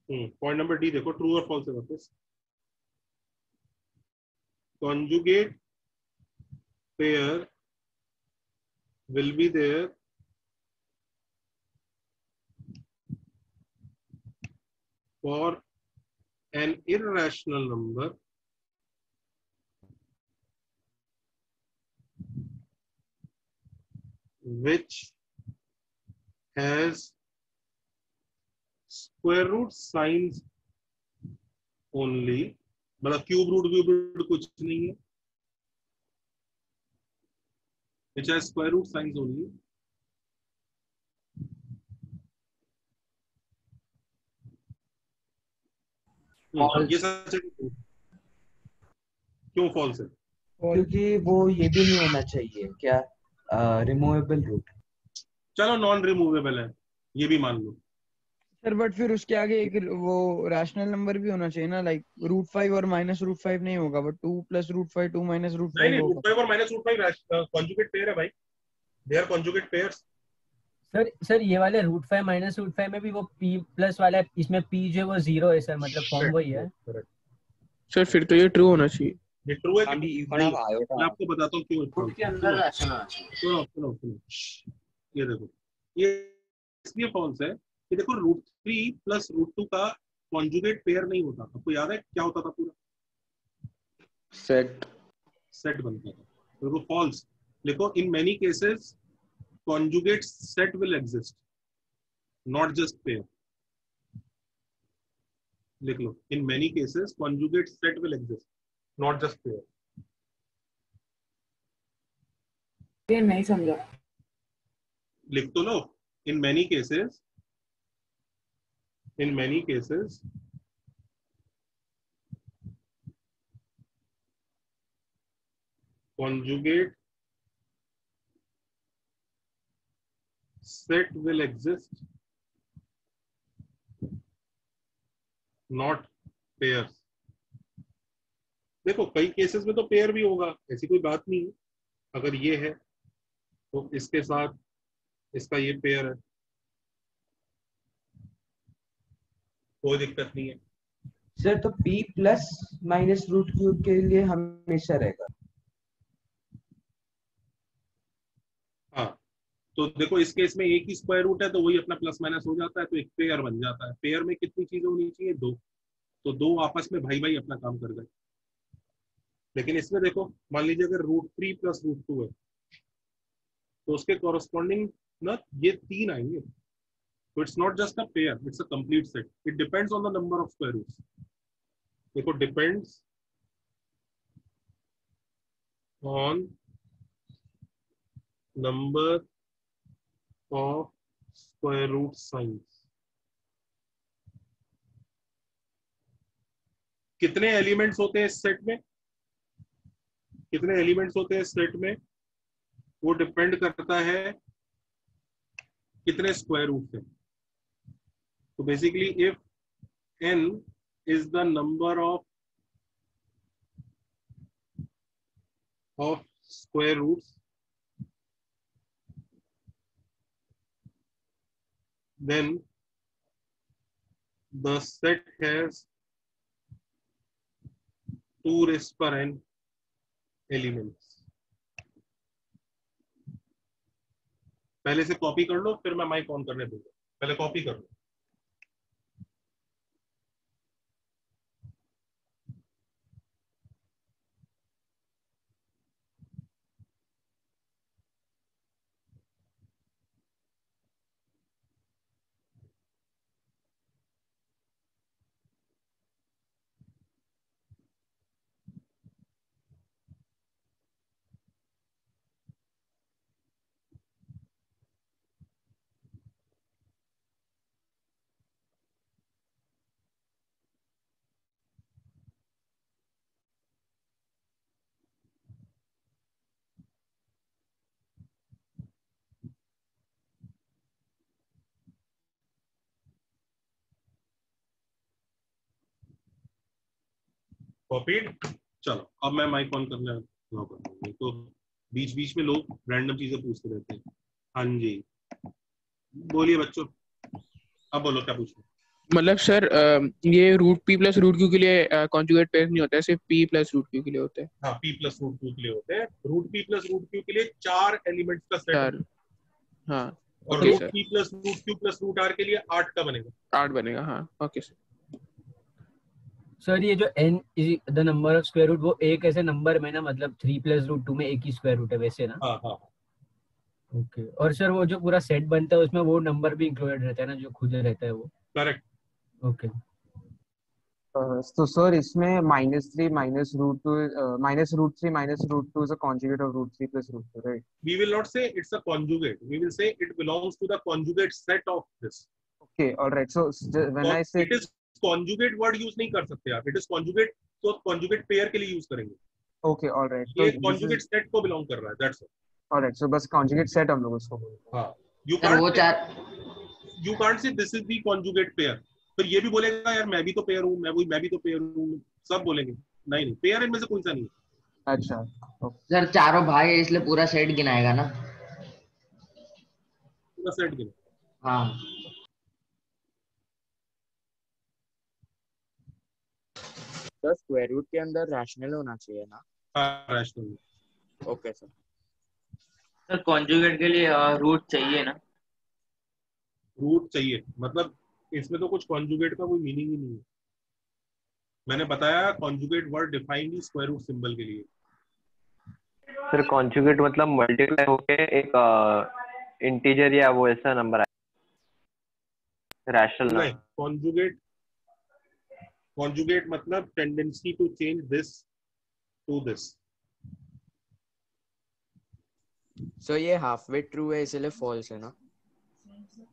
पॉइंट नंबर D देखो, ट्रू और फॉल्स है वापस। Conjugate pair will be there for an irrational number which has square root signs only, मतलब cube root कुछ नहीं है, which has square root signs only, ये सच है क्यों फॉल्स है? क्योंकि वो ये भी नहीं होना चाहिए क्या रिमूवेबल रूट। चलो नॉन रिमूवेबल है ये भी मान लो सर बट फिर उसके आगे एक वो रैशनल नंबर भी होना चाहिए ना, लाइक √5 और -√5 नहीं होगा, बट 2+√5 2 -√5 नहीं होगा। √5 और -√5 कॉन्जुगेट पेयर है भाई, they are conjugate pairs. Sir ये वाले √5 -√5 में भी वो p प्लस वाला है, इसमें p जो है वो 0 है सर, मतलब फॉर्म वही है सर। फिर तो ये ट्रू होना चाहिए। ये ट्रू है कि नहीं? मैं आपको बताता हूँ क्यों रूट के अंदर रैशनल होना चाहिए। सुनो ये देखो, ये इसलिए फॉल्स है कि देखो √3 प्लस √2 का कॉन्जुगेट पेयर नहीं होता। आपको याद है क्या होता था? पूरा सेट बनता था। तो फॉल्स लिखो, in many cases conjugate set will exist, not just pair. लिख लो, in many cases conjugate set will exist, not just pair. ये नहीं समझा। लिख तो लो, in many cases conjugate set will exist, not pairs. देखो कई केसेस में तो पेयर भी होगा, ऐसी कोई बात नहीं है। अगर ये है तो इसके साथ इसका ये पेयर है, कोई दिक्कत नहीं है सर। तो p प्लस -√3 के लिए हमेशा रहेगा। हाँ तो देखो इस केस में एक ही स्क्वायर रूट है तो वही अपना प्लस माइनस हो जाता है, तो एक पेयर बन जाता है। पेयर में कितनी चीजें होनी चाहिए? 2। तो 2 आपस में भाई अपना काम कर गए। लेकिन इसमें देखो, मान लीजिए अगर √3 प्लस √2 है तो उसके कॉरस्पॉन्डिंग ना ये 3 आएंगे। तो it's not just a pair, it's a complete set. It depends on the number of square roots. देखो depends on number of square root science. कितने एलिमेंट्स होते हैं इस सेट में? कितने एलिमेंट्स होते हैं इस सेट में वो डिपेंड करता है कितने स्क्वायर रूट है। तो basically if n is the number of square roots, then the set has 2 raised per n elements. पहले से कॉपी कर लो, फिर मैं माइक ऑन करने दूंगा। पहले कॉपी कर लो। कॉपीड। चलो अब मैं माइक ऑन करना अलाउ करता हूँ, तो बीच बीच में लोग रैंडम चीजें पूछते रहते हैं। हाँ जी बोलिए बच्चों, अब बोलो क्या पूछना। मतलब सर ये root p plus root q के लिए कॉन्जुगेट पेयर नहीं होता है, सिर्फ पी प्लस रूट क्यू के लिए होते हैं। हाँ पी प्लस रूट क्यू के लिए होते हैं। Root p plus root q के लिए 4 एलिमेंट्स का सेट। हाँ और root p plus root q plus root r के लिए 8 का बनेगा। 8 बनेगा। हाँ ओके सर। सर ये जो n is the number of square root, वो एक ऐसे नंबर में ना, मतलब 3 प्लस रूट 2 में एक ही स्क्वायर रूट है वैसे ना? हाँ हाँ ओके। और सर वो जो पूरा सेट बनता है उसमें वो नंबर भी इंक्लूडेड रहता है ना, जो खुद रहता है वो? करेक्ट। ओके। तो सर इसमें -3 minus root 2 minus root 3 minus root 2 is a conjugate of root 3 plus root 2, right? We will not say it's a conjugate. We will say it belongs to the conjugate set of this. Okay, all right. So when I say it is conjugate word use नहीं कर सकते आप। It is conjugate, तो conjugate pair के लिए use करेंगे। Okay, all right. ये conjugate set को belong कर रहा है। That's all. All right. So बस conjugate set हम लोग उसको बोलते हैं। हाँ। You can't say this is the conjugate pair. फिर ये भी बोलेगा यार मैं भी तो पेयर हूँ, मैं भी तो पेयर हूँ, सब बोलेंगे। नहीं पेयर इनमें से कोई सा नहीं है। अच्छा सर चारों भाई है इसलिए पूरा सेट गिनाएगा ना? पूरा सेट गिना। हाँ तो स्क्वायर रूट के अंदर रैशनल होना चाहिए ना? हाँ rational. Okay sir. Sir conjugate के लिए रूट चाहिए ना? रूट चाहिए, मतलब इसमें तो कुछ कॉन्जुगेट का कोई मीनिंग ही नहीं है। मैंने बताया कॉन्जुगेट वर्ड डिफाइंड ही स्क्वायर रूट सिंबल के लिए। सर कॉन्जुगेट मतलब मल्टीप्लाई होके एक इंटीजर या वो ऐसा नंबर आए, रैशनल नहीं। कॉन्जुगेट मतलब tendency to change this to this. So ये हाफ वे ट्रू है इसलिए फॉल्स है ना?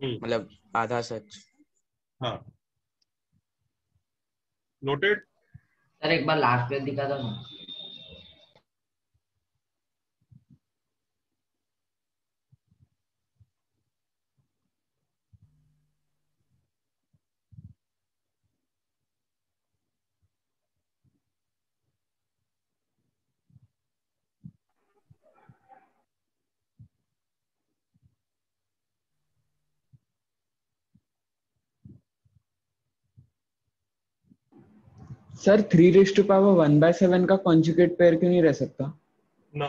मतलब आधा सच। हाँ नोटेड। सर एक बार लास्ट पेज दिखा दो ना। सर 3⁻1/7 का कॉन्जुगेट पेयर क्यों नहीं रह सकता? ना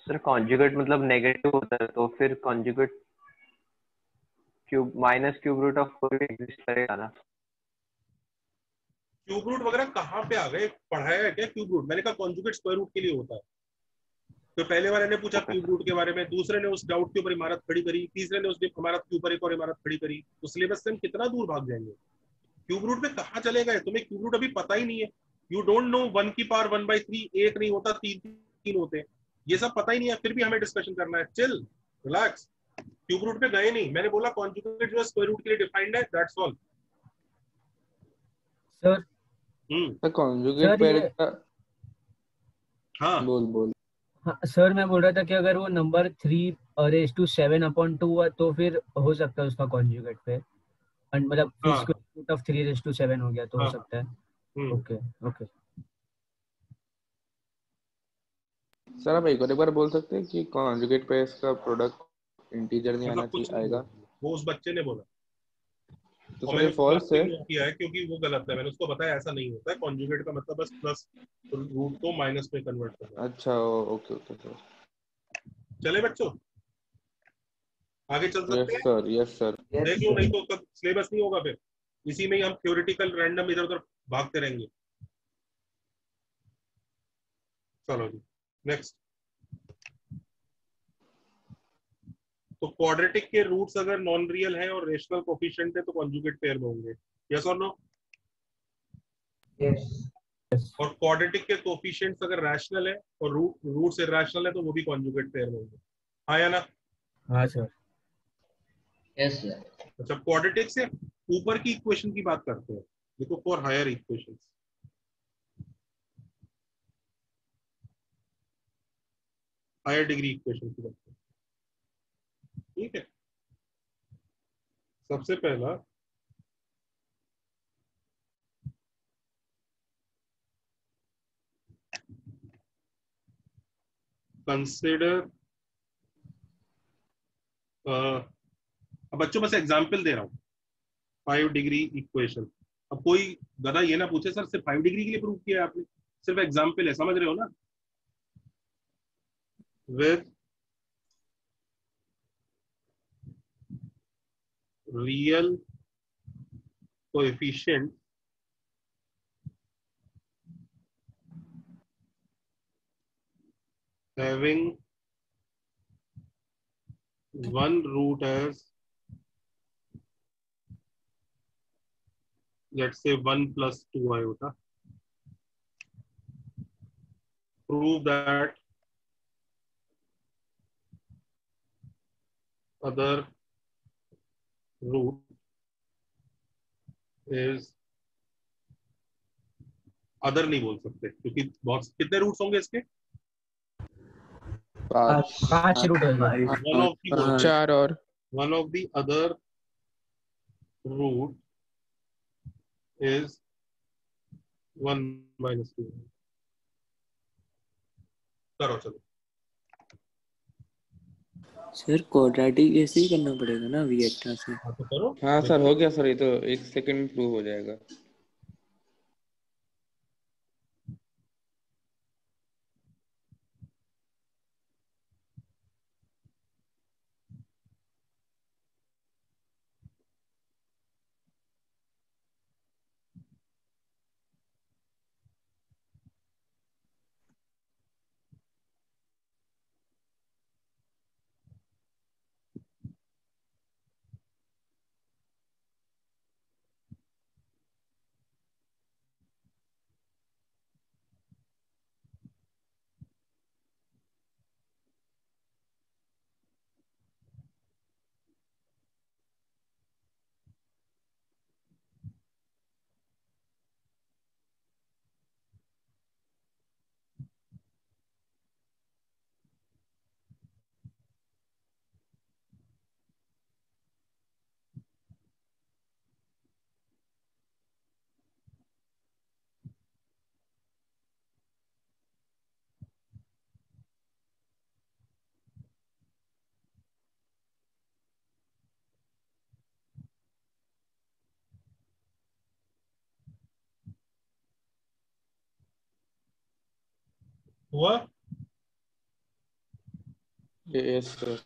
सर कॉन्जुगेट मतलब नेगेटिव होता है, तो फिर conjugate cube minus cube root of 4 exist करेगा ना? क्यूब रूट वगैरह कहाँ पे आ गए? पढ़ाया है क्या क्यूब रूट? मैंने कहा कॉन्जुगेट स्क्वायर रूट के लिए होता है। तो पहले वाले ने पूछा क्यूब रूट के बारे में, दूसरे ने उस डाउट के ऊपर इमारत खड़ी करी, तीसरे ने उस इमारत के ऊपर एक और इमारत खड़ी करी। तो सिलेबस से हम कितना दूर भाग जाएंगे? क्यूब रूट में कहाँ चले गए? तुम्हें क्यूब रूट अभी पता ही नहीं है। यू डोंट नो 1 की पावर 1/3 एक नहीं होता, 3 होते हैं। ये सब पता ही नहीं है, फिर भी हमें डिस्कशन करना है। Chill relax. क्यूब रूट पे गए नहीं। मैंने बोला कॉन्जुगेट जो है स्क्वायर रूट के लिए डिफाइंड है, that's all. Sir conjugate pair का हाँ बोल। हाँ सर मैं बोल रहा था कि अगर वो नंबर 3⁻7/2 है तो फिर हो सकता है उसका कॉन्जुगेट पेयर। मतलब फिर हाँ स्क्वायर रूट ऑफ 3⁻7 हो गया तो हो हाँ सकता है। हम्म ओके ओके। सर आप एक और एक बार बोल सकते हैं कि कॉन्जुगेट पेयर्स का प्रोडक्ट इंटीजर नहीं आना मतलब कुछ चाहिए नहीं आएगा, बोला, वो उस बच्चे ने बोला तो और सर मैंने ये उसकी बात फॉल्स को है। इग्नोर किया है क्योंकि वो गलत है। मैंने उसको बताया ऐसा नहीं होता है, कॉन्जुगेट का मतलब बस प्लस रूट को माइनस में कन्वर्ट करना है। अच्छा ओके ओके सर। चले बच्चों आगे चल सकते यस हैं, सर यस सर। देख लो नहीं तो कब सिलेबस नहीं होगा फिर इसी में ही हम थ्योरेटिकल रैंडम इधर उधर भागते रहेंगे। चलो जी नेक्स्ट। तो क्वाड्रेटिक के रूट्स अगर नॉन रियल है और रेशनल कोफिशिएंट है तो कॉन्जुगेट पेयर में होंगे, यस और नो? और क्वाड्रेटिक के कोफिशिएंट्स अगर रैशनल है और रूट्स इरैशनल है तो वो भी कॉन्जुगेट पेयर में होंगे, हाँ या ना? हाँ सर। Yes sir. अच्छा क्वाड्रेटिक से ऊपर की इक्वेशन की बात करते हैं, देखो for higher equations, higher degree equation की बात करते हैं, ठीक है। सबसे पहला कंसिडर, अब बच्चों बस एग्जांपल दे रहा हूं, 5 डिग्री इक्वेशन। अब कोई गधा ये ना पूछे सर सिर्फ 5 डिग्री के लिए प्रूव किया है आपने, सिर्फ एग्जांपल है, समझ रहे हो ना? With real coefficient having one root as, let's say 1 plus 2 iota, prove that other root is, other नहीं बोल सकते क्योंकि बहुत कितने रूट्स होंगे इसके? 5 रूट होंगे। वन ऑफ दी 4 और one of the other root is 1 minus 2। करो चलो। सर क्वाड्रेटिक ऐसे ही करना पड़ेगा ना विएटा से? हाँ तो करो। हाँ सर हो गया सर, ये तो 1 सेकंड में प्रूव हो जाएगा। हुआ? Yes sir.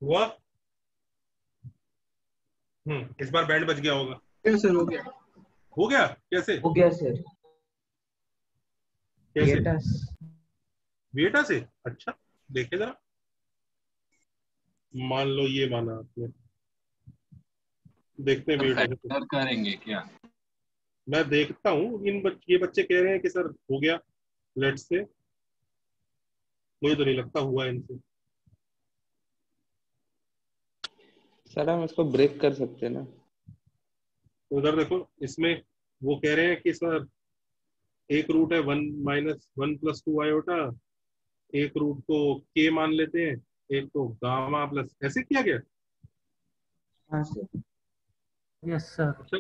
हुआ? इस बार बैंड बज गया होगा। सर हो गया। हो गया? कैसे हो गया सर। कैसे? बेटा बेटा से? अच्छा देखे जरा। मान लो ये माना आपने, देखते हैं बेटा से। सर करेंगे क्या? मैं देखता हूँ ये बच्चे कह रहे हैं कि सर हो गया, लेट्स से। मुझे तो नहीं लगता हुआ इनसे। सर हम इसको ब्रेक कर सकते हैं ना? उधर देखो, इसमें वो कह रहे हैं कि सर एक रूट है 1 - 1 + 2 आयोटा, एक रूट को के मान लेते हैं, एक तो गामा प्लस, ऐसे किया गया। हाँ सर। Yes sir. अच्छा,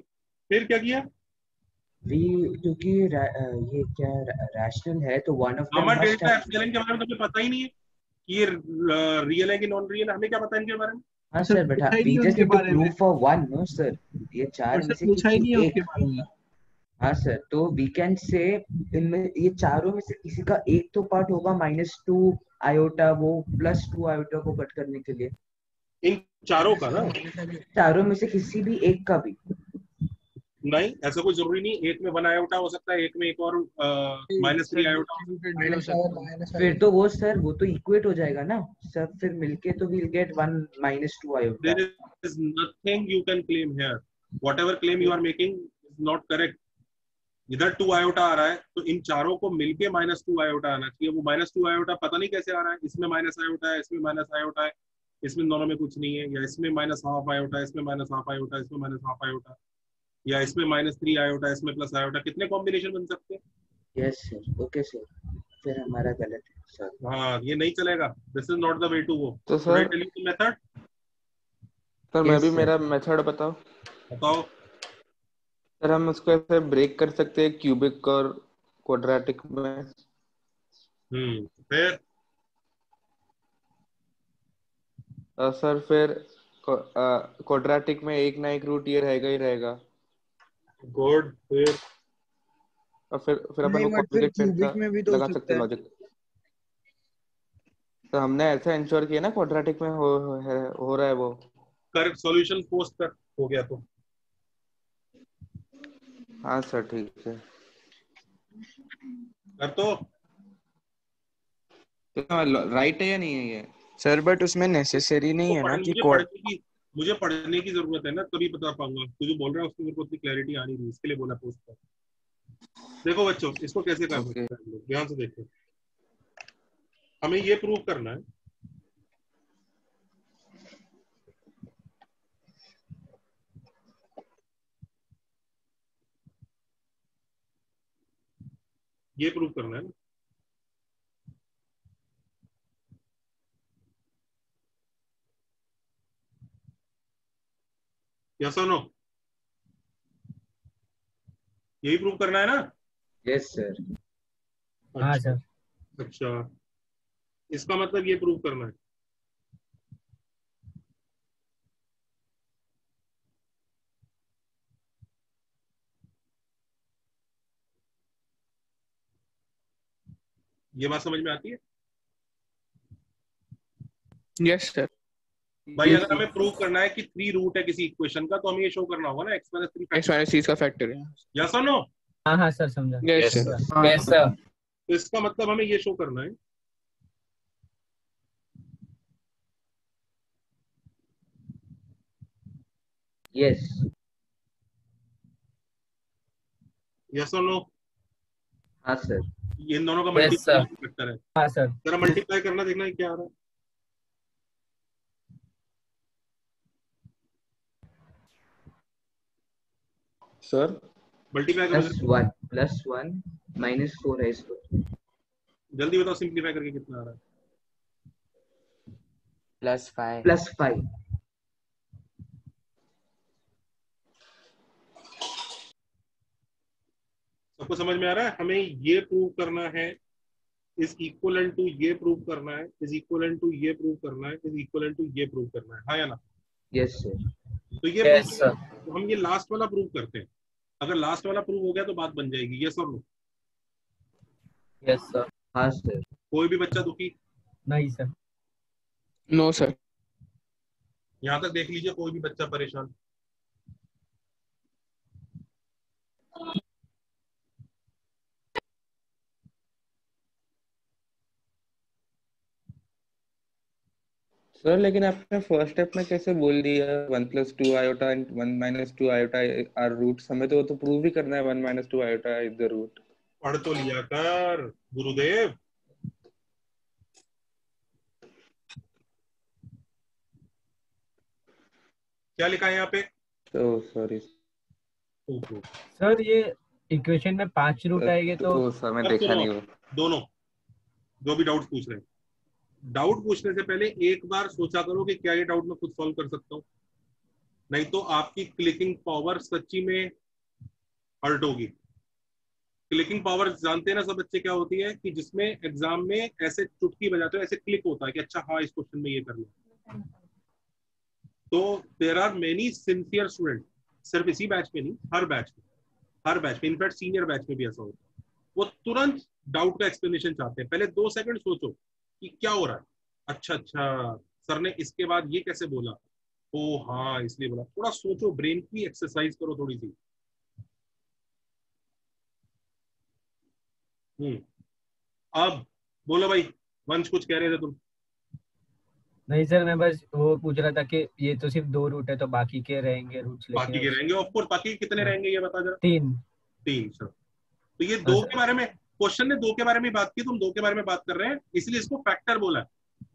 फिर क्या किया? क्योंकि ये क्या रैशनल है तो one of gamma them must delta epsilon के बारे में तो हमें पता ही नहीं है कि ये रियल है कि नॉन रियल है। हमें क्या पता है इनके बारे में? हाँ सर बेटा we just need to prove for one no sir. ये चार में से किसी एक। हाँ सर तो वी कैन से इनमें ये चारों में से किसी का एक तो पार्ट होगा -2 आयोटा वो +2 आयोटा को कट करने के लिए। इन चारों का ना? चारों में से किसी भी एक का भी नहीं, ऐसा कोई जरूरी नहीं। एक में 1 आयोटा हो सकता है, एक में एक और -3 आयोटा हो सकता है। फिर तो वो सर वो तो इक्वेट हो जाएगा ना सब, फिर मिलके तो we'll get 1 -2 iota. There is nothing you can claim here. Whatever claim you are making is not correct. इधर 2 आयोटा आ रहा है तो इन चारों को मिलके -2 आयोटा आना चाहिए। वो -2 आयोटा पता नहीं कैसे आ रहा है। इसमें माइनस आयोटा है, इसमें माइनस आयोटा है, इसमें दोनों में कुछ नहीं है, या इसमें -½ आयोटा है, इसमें -½ आयोटा, इसमें -½ आयोटा, या इसमें -3 आयोटा, इसमें प्लस आयोटा। कितने कॉम्बिनेशन बन सकते हैं? Yes sir. ओके सर, फिर हमारा गलत है सर। हाँ, ये नहीं चलेगा। This is not the way to go. तो sir tell you the method. Sir मैं भी मेरा मेथड बताओ। बताओ सर हम उसको ऐसे ब्रेक कर सकते हैं क्यूबिक और क्वाड्रेटिक में। फिर सर फिर क्वाड्रेटिक में एक ना एक रूट ये रहेगा ही रहेगा। गुड। फिर और फिर अपन को कॉन्जुगेट पेयर का लगा सकते हैं लॉजिक। तो हमने ऐसा इंश्योर किया ना क्वाड्रेटिक में हो रहा है वो। करेक्ट सॉल्यूशन पोस्ट कर हो गया तो। हाँ सर ठीक है। कर तो राइट है या नहीं है ये? सर बट उसमें नेसेसरी नहीं है ना कि मुझे पढ़ने की जरूरत है ना, तभी बता पाऊंगा। तू जो बोल रहा है उसकी मेरे को उतनी क्लैरिटी आ नहीं रही, इसके लिए बोला पोस्ट कर। देखो बच्चों, इसको कैसे कर सकते हैं लोग, ध्यान से देखो। हमें ये प्रूव करना है ना। यस और नो? यही प्रूव करना है ना? Yes sir. हाँ सर। अच्छा, इसका मतलब ये प्रूव करना है। ये बात समझ में आती है? Yes sir. भाई अगर हमें प्रूव करना है कि 3 रूट है किसी इक्वेशन का, तो हमें ये शो करना होगा ना x - 3 का फैक्टर है। यस और नो? हाँ सर, समझा। Yes sir. Yes sir. तो इसका मतलब हमें ये शो करना है यस। यस और नो? हाँ सर। ये इन दोनों का मल्टीप्लाई फैक्टर है। हाँ सर। जरा मल्टीप्लाई करना, देखना है क्या आ रहा है। सर मल्टीप्लाई +1 -1 -4 है इसको। जल्दी बताओ सिंपलीफाई करके कितना आ रहा है? +5 सबको समझ में आ रहा है? हमें ये प्रूव करना है, इज इक्वल टू ये प्रूव करना है, इज इक्वल टू ये प्रूव करना है, इज इक्वल टू ये प्रूव करना है। हाँ या ना? Yes sir. तो ये तो हम ये लास्ट वाला प्रूव करते हैं। अगर लास्ट वाला प्रूव हो गया तो बात बन जाएगी। यस और नो? Yes sir. हाँ सर। कोई भी बच्चा दुखी? नहीं सर। No sir. यहाँ तक देख लीजिए, कोई भी बच्चा परेशान? सर लेकिन आपने फर्स्ट स्टेप में कैसे बोल दिया 1 + 2 आयोटा एंड 1 - 2 आयोटा आर रूट्स? हमें तो वो तो प्रूव ही करना है 1 - 2 आयोटा इज द रूट। पढ़ तो लिया कर गुरुदेव। क्या लिखा है यहाँ पे? सॉरी सर ये इक्वेशन में 5 रूट आएंगे तो सर मैं देखा नहीं वो। दोनों जो भी डाउट पूछ रहे हैं, डाउट पूछने से पहले एक बार सोचा करो कि क्या ये डाउट मैं खुद सॉल्व कर सकता हूँ, नहीं तो आपकी क्लिकिंग पावर सच्ची में हर्ट होगी। क्लिकिंग पावर जानते हैं ना सब बच्चे क्या होती है, कि जिसमें एग्जाम में ऐसे चुटकी बजाते हो, ऐसे क्लिक होता है कि अच्छा हाँ इस क्वेश्चन में ये करना। तो there are many sincere student, सिर्फ इसी बैच में नहीं, हर बैच में, इनफैक्ट सीनियर बैच में भी ऐसा होता है। वो तुरंत डाउट का एक्सप्लेनेशन चाहते हैं। पहले 2 सेकंड सोचो कि क्या हो रहा है। अच्छा सर ने इसके बाद ये कैसे बोला, ओ हाँ इसलिए बोला। थोड़ा सोचो, ब्रेन की एक्सरसाइज करो थोड़ी सी। अब बोलो भाई, वंश कुछ कह रहे थे तुम? नहीं सर, मैं बस वो पूछ रहा था कि ये तो सिर्फ 2 रूट है तो बाकी के रहेंगे रूट्स? बाकी के रहेंगे ऑफ कोर्स। बाकी कितने रहेंगे ये बता जरा। 3 सर। तो ये 2 के बारे में क्वेश्चन ने 2 के बारे में बात की, तुम 2 के बारे में बात कर रहे हैं, इसलिए इसको फैक्टर बोला है।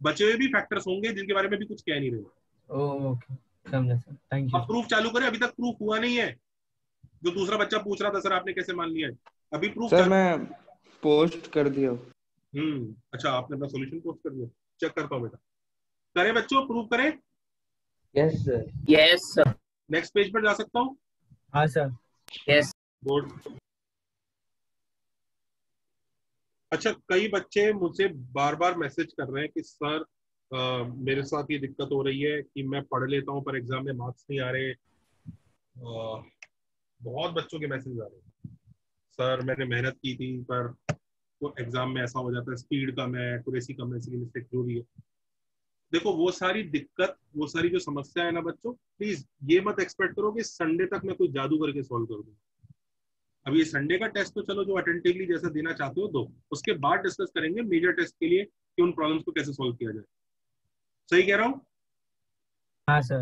बचे हुए भी फैक्टर्स होंगे जिनके बारे में भी कुछ कह नहीं रहे। ओके समझा सर, थैंक यू। अब प्रूफ चालू करें। अभी तक प्रूफ हुआ नहीं है। जो दूसरा बच्चा पूछ रहा था सर आपने कैसे मान लिया है, अभी प्रूफ सर मैं पोस्ट कर दिया। अच्छा आपने अपना सॉल्यूशन पोस्ट कर दिया, चेक करता हूँ बेटा। करें बच्चों, प्रूफ करें? Yes sir. Yes sir. Next page पर जा सकता हूँ? हाँ सर। यस। गुड। अच्छा, कई बच्चे मुझसे बार बार मैसेज कर रहे हैं कि सर मेरे साथ ये दिक्कत हो रही है कि मैं पढ़ लेता हूँ पर एग्जाम में मार्क्स नहीं आ रहे। बहुत बच्चों के मैसेज आ रहे हैं, सर मैंने मेहनत की थी पर वो एग्जाम में ऐसा हो जाता है, स्पीड कम है, एक्यूरेसी कम है, इसकी मिस्टेक जो भी है। देखो वो सारी दिक्कत, वो सारी जो समस्या है ना बच्चों, प्लीज ये मत एक्सपेक्ट करो कि संडे तक मैं कोई जादू करके सॉल्व कर दूँ। अब ये संडे का टेस्ट तो चलो जो अटेंटिवली जैसा देना चाहते हो दो, उसके बाद डिस्कस करेंगे मेजर टेस्ट के लिए कि उन प्रॉब्लम्स को कैसे सॉल्व किया जाए। सही कह रहा हूँ? हाँ सर।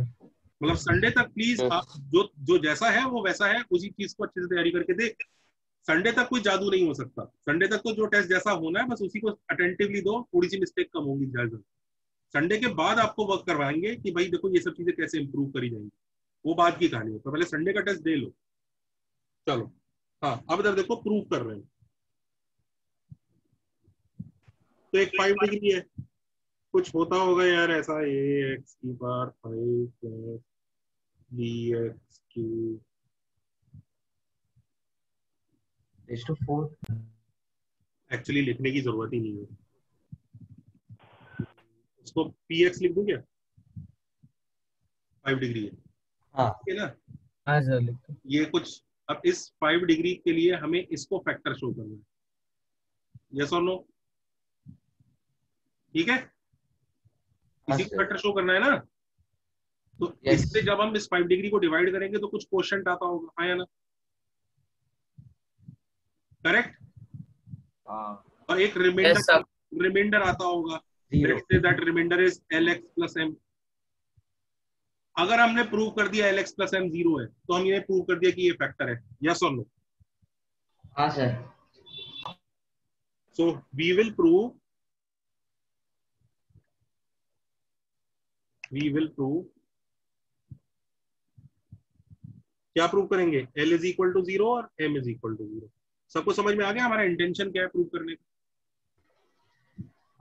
मतलब संडे तक प्लीज आप जो जैसा है वो वैसा है, उसी चीज को अच्छे से तैयारी करके दे। संडे तक कोई जादू नहीं हो सकता। संडे तक तो जो टेस्ट जैसा होना है बस उसी को अटेंटिवली दो, थोड़ी सी मिस्टेक कम होगी ज्यादा। संडे के बाद आपको वर्क करवाएंगे कि भाई देखो ये सब चीजें कैसे इंप्रूव करी जाएंगी, वो बात की कहानी है। तो पहले संडे का टेस्ट दे लो। चलो हाँ, अब इधर देखो प्रूव कर रहे हैं। तो एक 5 डिग्री है, कुछ होता होगा यार ऐसा, ax की पावर 5 प्लस bx की 4। एक्चुअली लिखने की जरूरत ही नहीं है, इसको px लिख दूं क्या? 5 डिग्री है। हाँ ठीक है ना? हाँ सर लिख दो। ये कुछ, अब इस 5 डिग्री के लिए हमें इसको फैक्टर शो करना है। यस और नो? ठीक है, इसी को फैक्टर शो करना है ना। तो इससे जब हम इस 5 डिग्री को डिवाइड करेंगे तो कुछ क्वोशिएंट आता होगा, हाँ या ना? करेक्ट। और एक रिमाइंडर आता होगा, let's say that remainder is lx plus m। अगर हमने प्रूव कर दिया lx प्लस m 0 है तो हम ये प्रूव कर दिया कि ये फैक्टर है। यस और नो? हाँ sir. So we will prove क्या प्रूव करेंगे? l इज इक्वल टू 0 और m इज इक्वल टू 0। सबको समझ में आ गया हमारा इंटेंशन क्या है प्रूव करने का?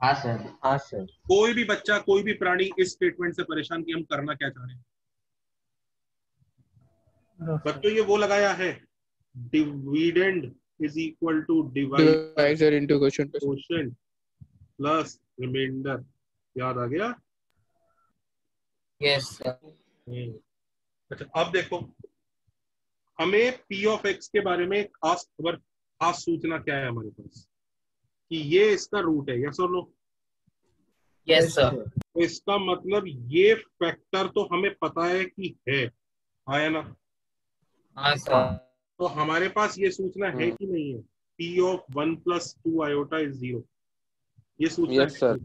हाँ सर। हाँ सर। कोई भी बच्चा, कोई भी प्राणी इस स्टेटमेंट से परेशान कि हम करना क्या चाह रहे हैं? बच्चों ये वो लगाया है, dividend is equal to divisor into quotient plus remainder. याद आ गया? Yes sir. अच्छा अब देखो, हमें p ऑफ x के बारे में खास खबर, खास सूचना क्या है हमारे पास कि ये इसका रूट है। यस और नो? Yes sir. तो इसका मतलब ये फैक्टर तो हमें पता है कि है, हाँ या ना? हाँ सर। तो हमारे पास ये सूचना है कि नहीं है, P of 1 plus 2 iota is 0, ये सूचना यस सर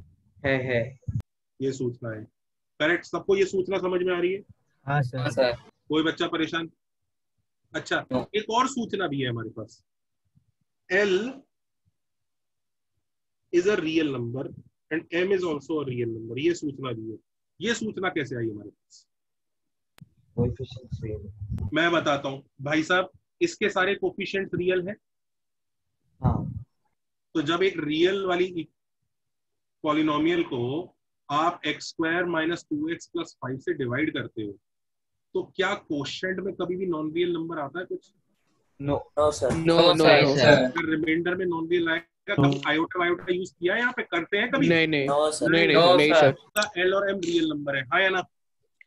है ये सूचना है। करेक्ट? सबको ये सूचना समझ में आ रही है? हाँ सर। हाँ सर। कोई बच्चा परेशान? अच्छा, एक और सूचना भी है हमारे पास, L is a real number and M is also a real number, ये सूचना भी है। ये सूचना कैसे आई हमारे पास? Coefficient same. मैं बताता हूँ भाई साहब, इसके सारे कोफिशिएंट रियल हैं। हाँ तो जब एक रियल वाली पॉलिनोमियल को आप x square minus 2x plus 5 से डिवाइड करते हो, तो क्या कोशेंट में कभी भी नॉन रियल नंबर आता है कुछ? No no sir. No no no sir. अगर रिमाइंडर में नॉन रियल आएगा, कभी आयोटा वायोटा यूज किया है यहाँ पे? करते हैं कभी? नहीं नहीं नो सर। नहीं नहीं नहीं सर। एल और एम रियल नंबर है, हाँ या ना?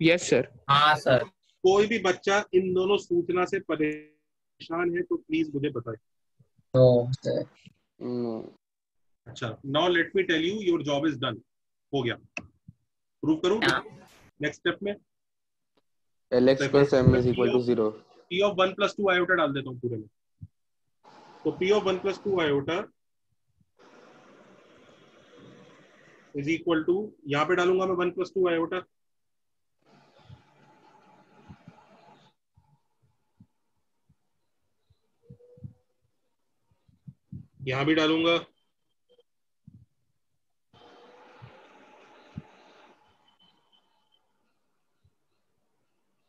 Yes sir. हाँ सर। कोई भी बच्चा इन दोनों सूचना से परेशान है तो प्लीज मुझे बताए। No sir. अच्छा, now let me tell you, your job is done, हो गया। प्रूव करूं? नेक्स्ट स्टेप में Lx plus M is equal to 0. P of 1 plus 2 iota डाल देता हूँ पूरे में। तो P of 1 plus 2 iota is equal to, यहाँ पे डालूंगा मैं 1 प्लस 2 आयोटा, यहाँ भी डालूंगा,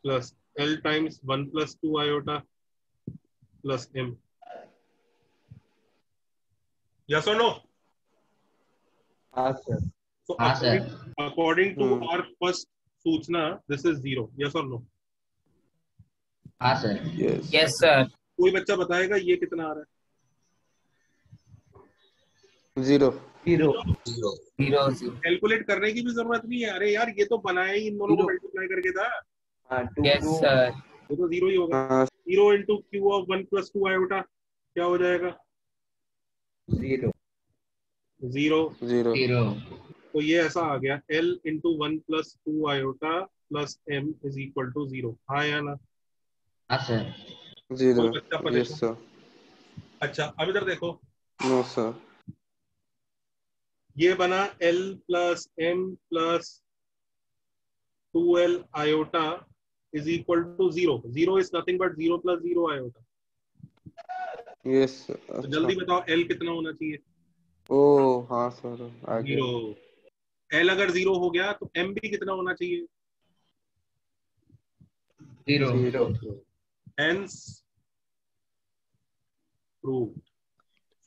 plus L times 1 plus 2 iota plus M। Yes और नो? हाँ सर। So हाँ sir. according to our first सूचना, this is 0. Yes or no? हाँ सर। Yes. Yes sir. कोई बच्चा बताएगा ये कितना आ रहा है? 0. Zero zero. कैलकुलेट करने की भी जरूरत नहीं है, अरे यार ये तो बनाया ही इन दोनों को मल्टीप्लाई करके था। हाँ टू यस सर। ये तो 0 ही होगा। 0 into q of 1 plus 2 iota क्या हो जाएगा? जीरो 0। जीरो। तो ये ऐसा आ गया, L into 1 plus 2 iota plus M is equal to 0, हाँ या ना? हाँ सर। 0. कोई बच्चा Yes परेशान? sir. अच्छा, अब इधर देखो, No sir. ये बना L plus M plus 2L iota is equal to 0। 0 is nothing but 0 plus 0 iota. Yes. तो जल्दी बताओ L कितना होना चाहिए? Oh हाँ सर आ गया। 0। L अगर 0 हो गया तो M भी कितना होना चाहिए? जीरो। Hence proved।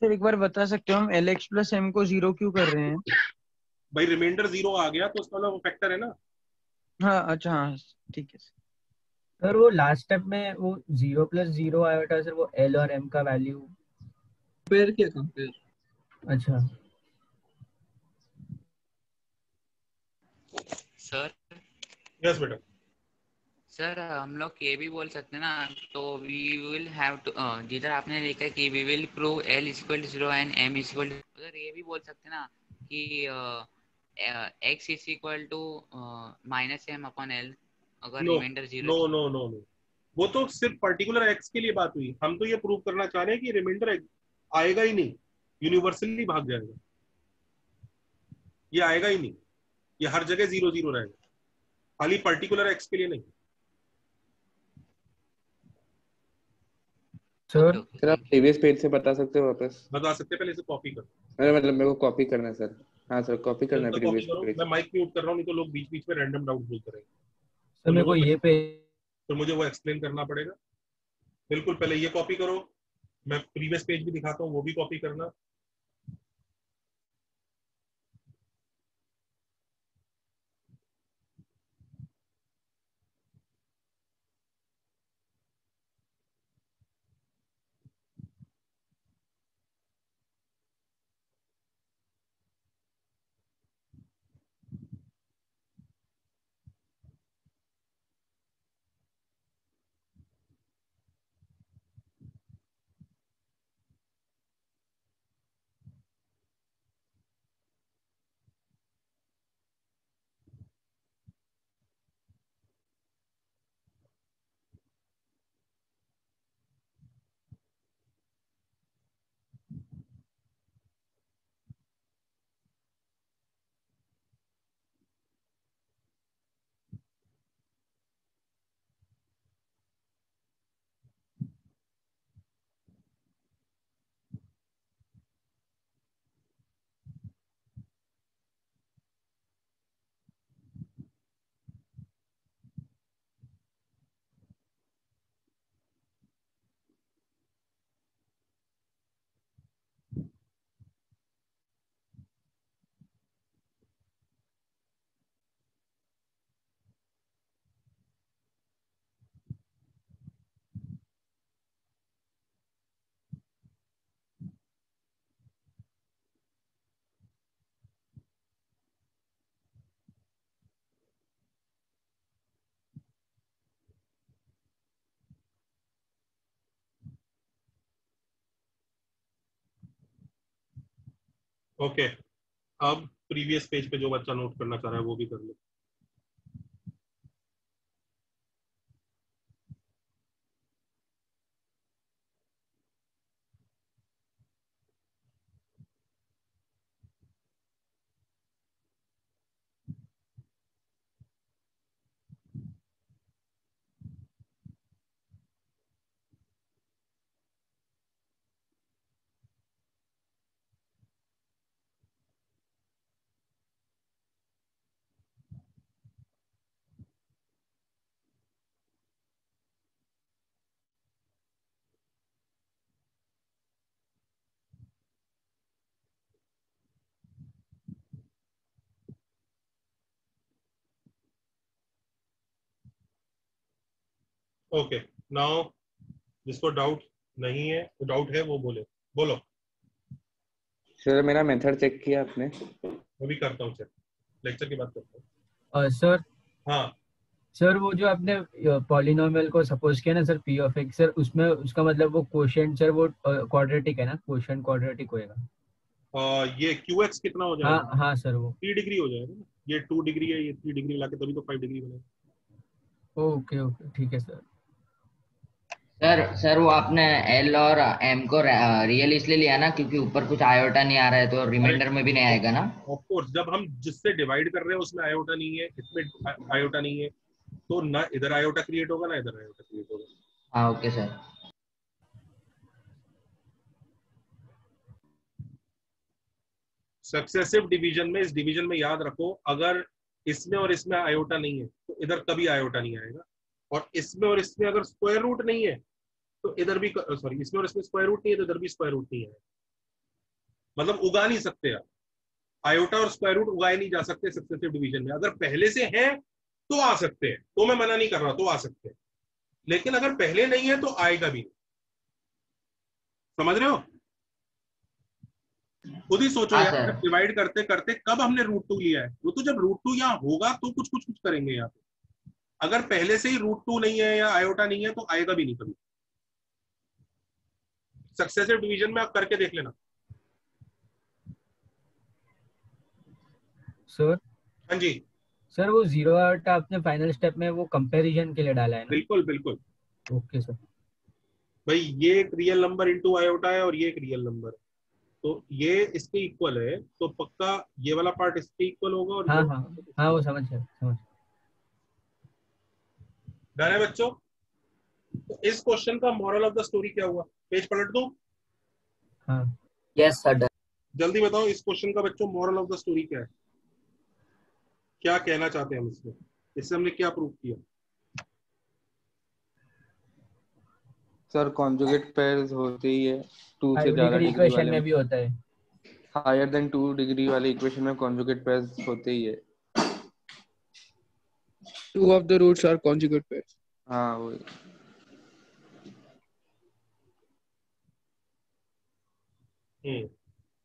सर एक बार बता सकते हो हम Lx प्लस M को 0 क्यों कर रहे हैं? भाई रिमाइंडर 0 आ गया तो उसका वो फैक्टर है ना। हाँ अच्छा हाँ ठीक है सर वो लास्ट स्टेप में वो 0 प्लस 0 आयोटा सर, वो L और M का वैल्यू कंपेयर किया कंपेयर। अच्छा सर यस बेटा। सर हम लोग ये भी बोल सकते हैं ना, तो वी विल हैव टू, जिधर आपने लिखा है कि we will prove L equal to 0 and M equal to, उधर ये भी बोल सकते हैं ना कि X is equal to minus M upon L, अगर no remainder 0। No no no no, वो तो सिर्फ पर्टिकुलर एक्स के लिए बात हुई। हम तो ये प्रूव करना चाह रहे हैं कि रिमाइंडर आएगा ही नहीं, यूनिवर्सली भाग जाएगा, ये आएगा ही नहीं, ये हर जगह 0 0 रहेगा, खाली पर्टिकुलर एक्स के लिए नहीं। सर आप प्रीवियस पेज से बता सकते हो वापस? बता सकते, पहले इसे कॉपी कर। अरे मतलब मेरे को कॉपी करना है सर। हाँ सर कॉपी करना है कॉपी प्रीवियस करो, पेज। मैं माइक म्यूट कर रहा हूँ, नहीं तो लोग बीच बीच में रैंडम डाउट बोलते रहेंगे। सर मेरे को ये पे तो मुझे वो एक्सप्लेन करना पड़ेगा। बिल्कुल, पहले ये कॉपी करो, मैं प्रीवियस पेज भी दिखाता हूँ, वो भी कॉपी करना। ओके, अब प्रीवियस पेज पे जो बच्चा नोट करना चाह रहा है वो भी कर लो। ओके, नाउ जिसको डाउट नहीं है, डाउट है वो बोले, बोलो। सर मेरा मेथड चेक किया आपने? मैं भी करता हूँ चेक, लेक्चर की बात करता हूँ। सर हाँ सर, वो जो आपने पॉलिनोमियल को सपोज किया ना sir, P of x, sir उसमें उसका मतलब वो क्वोशिएंट सर वो क्वाड्रेटिक है ना, क्वोशिएंट क्वाड्रेटिक होएगा। ये क्यू एक्स कितना हो जाएगा? हाँ हाँ सर, वो 3 डिग्री हो जाएगा ना, ये 2 डिग्री है, ये 3 डिग्री लाके तभी तो 5 डिग्री बनेगा। ओके ओके ठीक है सर। सर वो आपने एल और एम को रियल इसलिए लिया ना क्योंकि ऊपर कुछ आयोटा नहीं आ रहा है, तो रिमाइंडर में भी नहीं आएगा ना। ऑफ कोर्स, जब हम जिससे डिवाइड कर रहे हैं उसमें आयोटा नहीं है, इसमें आयोटा नहीं है, तो ना इधर आयोटा क्रिएट होगा ना इधर आयोटा क्रिएट होगा। हाँ ओके सर। सक्सेसिव डिवीजन में, इस डिवीजन में याद रखो, अगर इसमें और इसमें आयोटा नहीं है तो इधर कभी आयोटा नहीं आएगा, और इसमें और इसमें अगर स्क्वायर रूट नहीं है तो इधर भी, सॉरी, इसमें और इसमें स्क्वायर रूट नहीं है तो इधर भी स्क्वायर रूट नहीं है, मतलब उगा नहीं सकते आप। आयोटा और स्क्वायर रूट उगाए नहीं जा सकते सक्सेसिव डिवीजन में। अगर पहले से है तो आ सकते हैं, तो मैं मना नहीं कर रहा, तो आ सकते हैं, लेकिन अगर पहले नहीं है तो आएगा भी नहीं। समझ रहे हो? खुद ही सोचो यार, डिवाइड करते करते कब हमने √2 लिया है? वो तो जब √2 यहाँ होगा तो कुछ कुछ कुछ करेंगे यहाँ पे। अगर पहले से ही √2 नहीं है या आयोटा नहीं है तो आएगा भी नहीं कभी। सक्सेसिव डिवीजन में आप करके देख लेना। सर हाँ जी सर, वो जीरो आयोटा आपने फाइनल स्टेप में वो कंपैरिजन के लिए डाला है ना? बिल्कुल बिल्कुल। Okay sir. भाई ये एक रियल नंबर इनटू आयोटा है और ये एक रियल नंबर है, तो ये इसके इक्वल है, तो पक्का ये वाला पार्ट इसके इक्वल होगा और हाँ हाँ हाँ, वो समझ गया। डन है बच्चों? तो इस क्वेश्चन का मॉरल ऑफ द स्टोरी क्या हुआ? पेज पलट दो। हाँ यस सर। जल्दी बताओ, इस क्वेश्चन का बच्चों मॉरल ऑफ द स्टोरी क्या है? क्या कहना चाहते हैं हम इसमें? इससे हमने क्या प्रूव किया? सर कॉन्जुगेट पेयर्स होते ही है 2 से ज्यादा डिग्री इक्वेशन वाले में भी होता है। हायर देन 2 डिग्री वाले इक्वेशन में कॉन्जुगेट पेयर्स होते ही है। 2 of the roots are conjugate pairs. हाँ वही।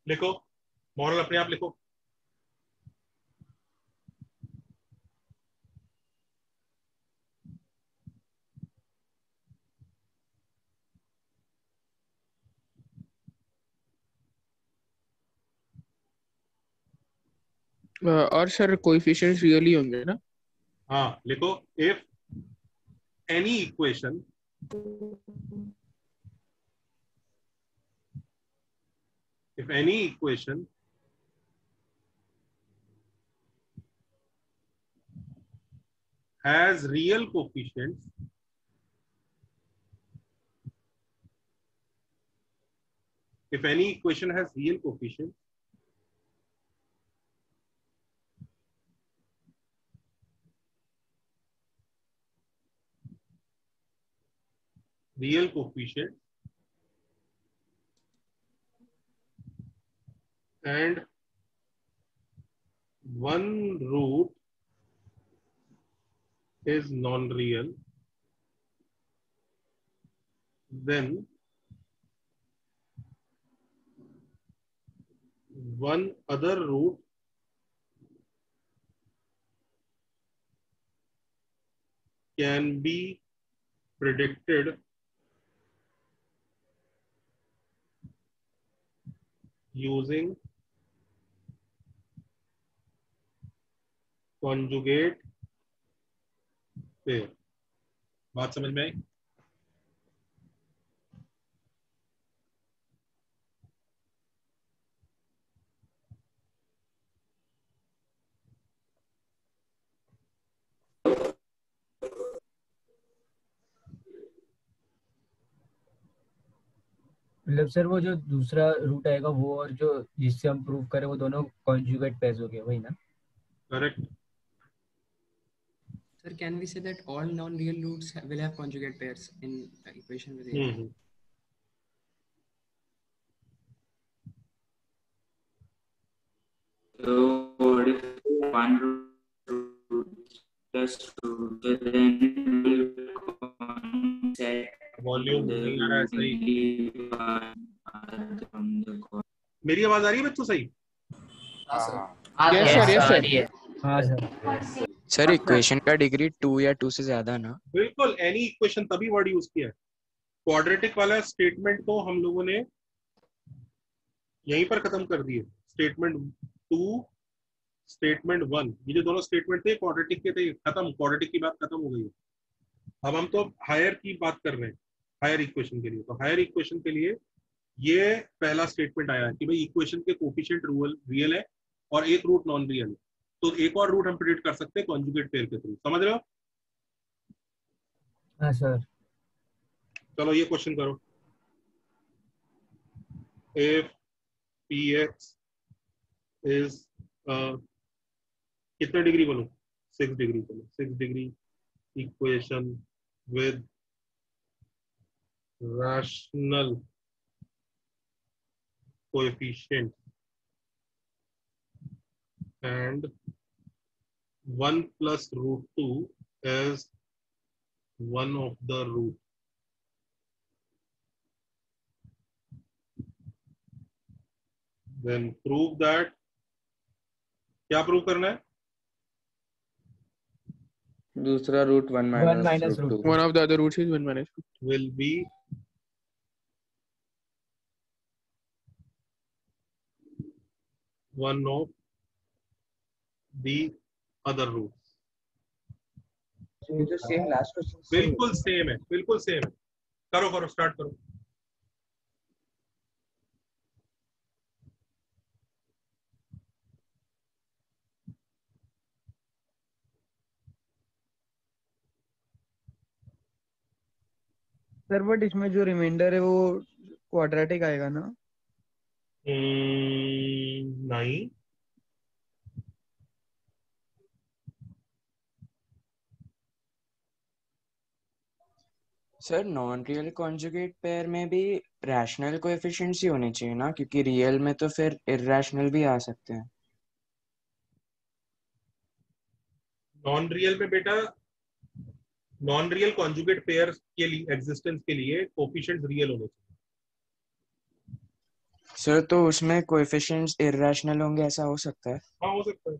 लिखो, मॉरल अपने आप लिखो। और सर कोएफिशिएंट्स रियली होंगे ना? हाँ लिखो, if any equation has real coefficients, if any equation has real coefficients, and one root is non-real, then one other root can be predicted using conjugate pair. बात समझ में आई? मतलब सर वो जो दूसरा रूट आएगा वो और जो जिससे हम प्रूव करें वो दोनों कॉन्जुगेट पेयर्स हो गए, वही ना? Correct. Sir, can we say that all non-real roots will have conjugate pairs in equation with A? So what if one root plus root then will set volume नहीं आ रहा है सही। मेरी आवाज आ रही है बच्चों सही? यस सर हाँ सर। सर इक्वेशन का डिग्री 2 या 2 से ज्यादा ना? बिल्कुल, एनी इक्वेशन तभी वर्ड यूज किया है। क्वाड्रेटिक वाला स्टेटमेंट तो हम लोगों ने यहीं पर खत्म कर दिए। स्टेटमेंट 2, स्टेटमेंट 1, ये जो दोनों स्टेटमेंट थे क्वाड्रेटिक के थे, खत्म। क्वाड्रेटिक की बात खत्म हो गई है। अब हम तो हायर की बात कर रहे हैं, हायर इक्वेशन के लिए। तो हायर इक्वेशन के लिए ये पहला स्टेटमेंट आया है कि भाई इक्वेशन के कोफिशिएंट रियल है और एक रूट नॉन रियल है। तो एक और रूट हम प्रेडिक्ट कर सकते हैं कॉन्जुगेट पेयर के थ्रू। समझ रहे हो? हाँ सर। चलो ये क्वेश्चन करो। इफ px इज कितने डिग्री बोलो? 6 डिग्री बोलो। 6 degree equation with rational coefficient and 1 plus root 2 as one of the root. Then prove that. क्या प्रूव करना है? दूसरा root 1 minus root 2. One of the other roots is 1 minus 2. Will be one of the other roots. So ये जो same last question. बिल्कुल same है, बिल्कुल same है। करो करो, स्टार्ट करो। सर बट इसमें जो रिमाइंडर है वो क्वाड्रेटिक आएगा ना? नहीं, sir non real conjugate pair में भी रैशनल कोएफिशिएंट्स ही होने चाहिए ना, क्योंकि रियल में तो फिर इरैशनल भी आ सकते हैं। नॉन रियल में बेटा, नॉन रियल कॉन्जुगेट पेयर के लिए एग्जिस्टेंस के लिए कोफिशिएंट्स रियल होने चाहिए। सर तो उसमें कोएफिशिएंट्स इरैशनल होंगे, ऐसा हो सकता है? हाँ, हो सकता है।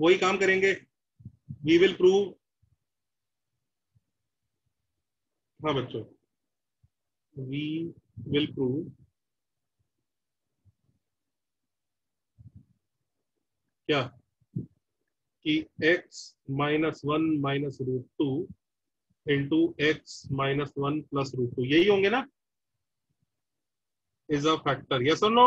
वही काम करेंगे, वी विल प्रूव। हाँ बच्चों, वी विल प्रूव क्या कि x -1 minus root two into x -1 plus root two, यही होंगे ना, इज अ फैक्टर, यस और no?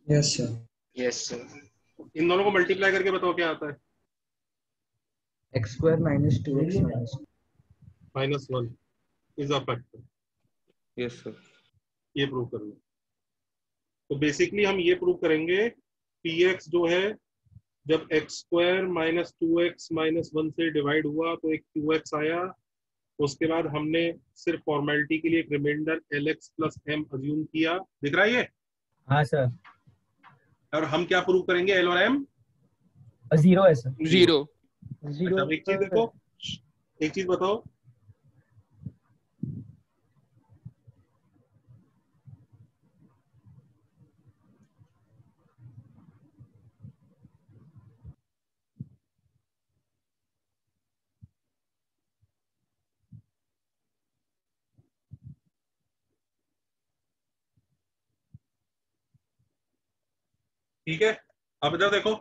Yes sir. Yes sir. इन दोनों को मल्टीप्लाई करके बताओ क्या आता है। x² minus 2x minus 1 is a factor, yes sir. ये प्रूव कर लो। तो बेसिकली हम ये प्रूव करेंगे px जो है, जब x² माइनस 2x माइनस 1 से डिवाइड हुआ तो एक 2x आया, उसके बाद हमने सिर्फ फॉर्मेलिटी के लिए एक remainder lx plus m assume किया, दिख रहा है ये? हाँ सर। और हम क्या प्रूव करेंगे, l और m 0 है सर। 0। अच्छा, अब एक चीज देखो, एक चीज बताओ, ठीक है? अब इधर देखो,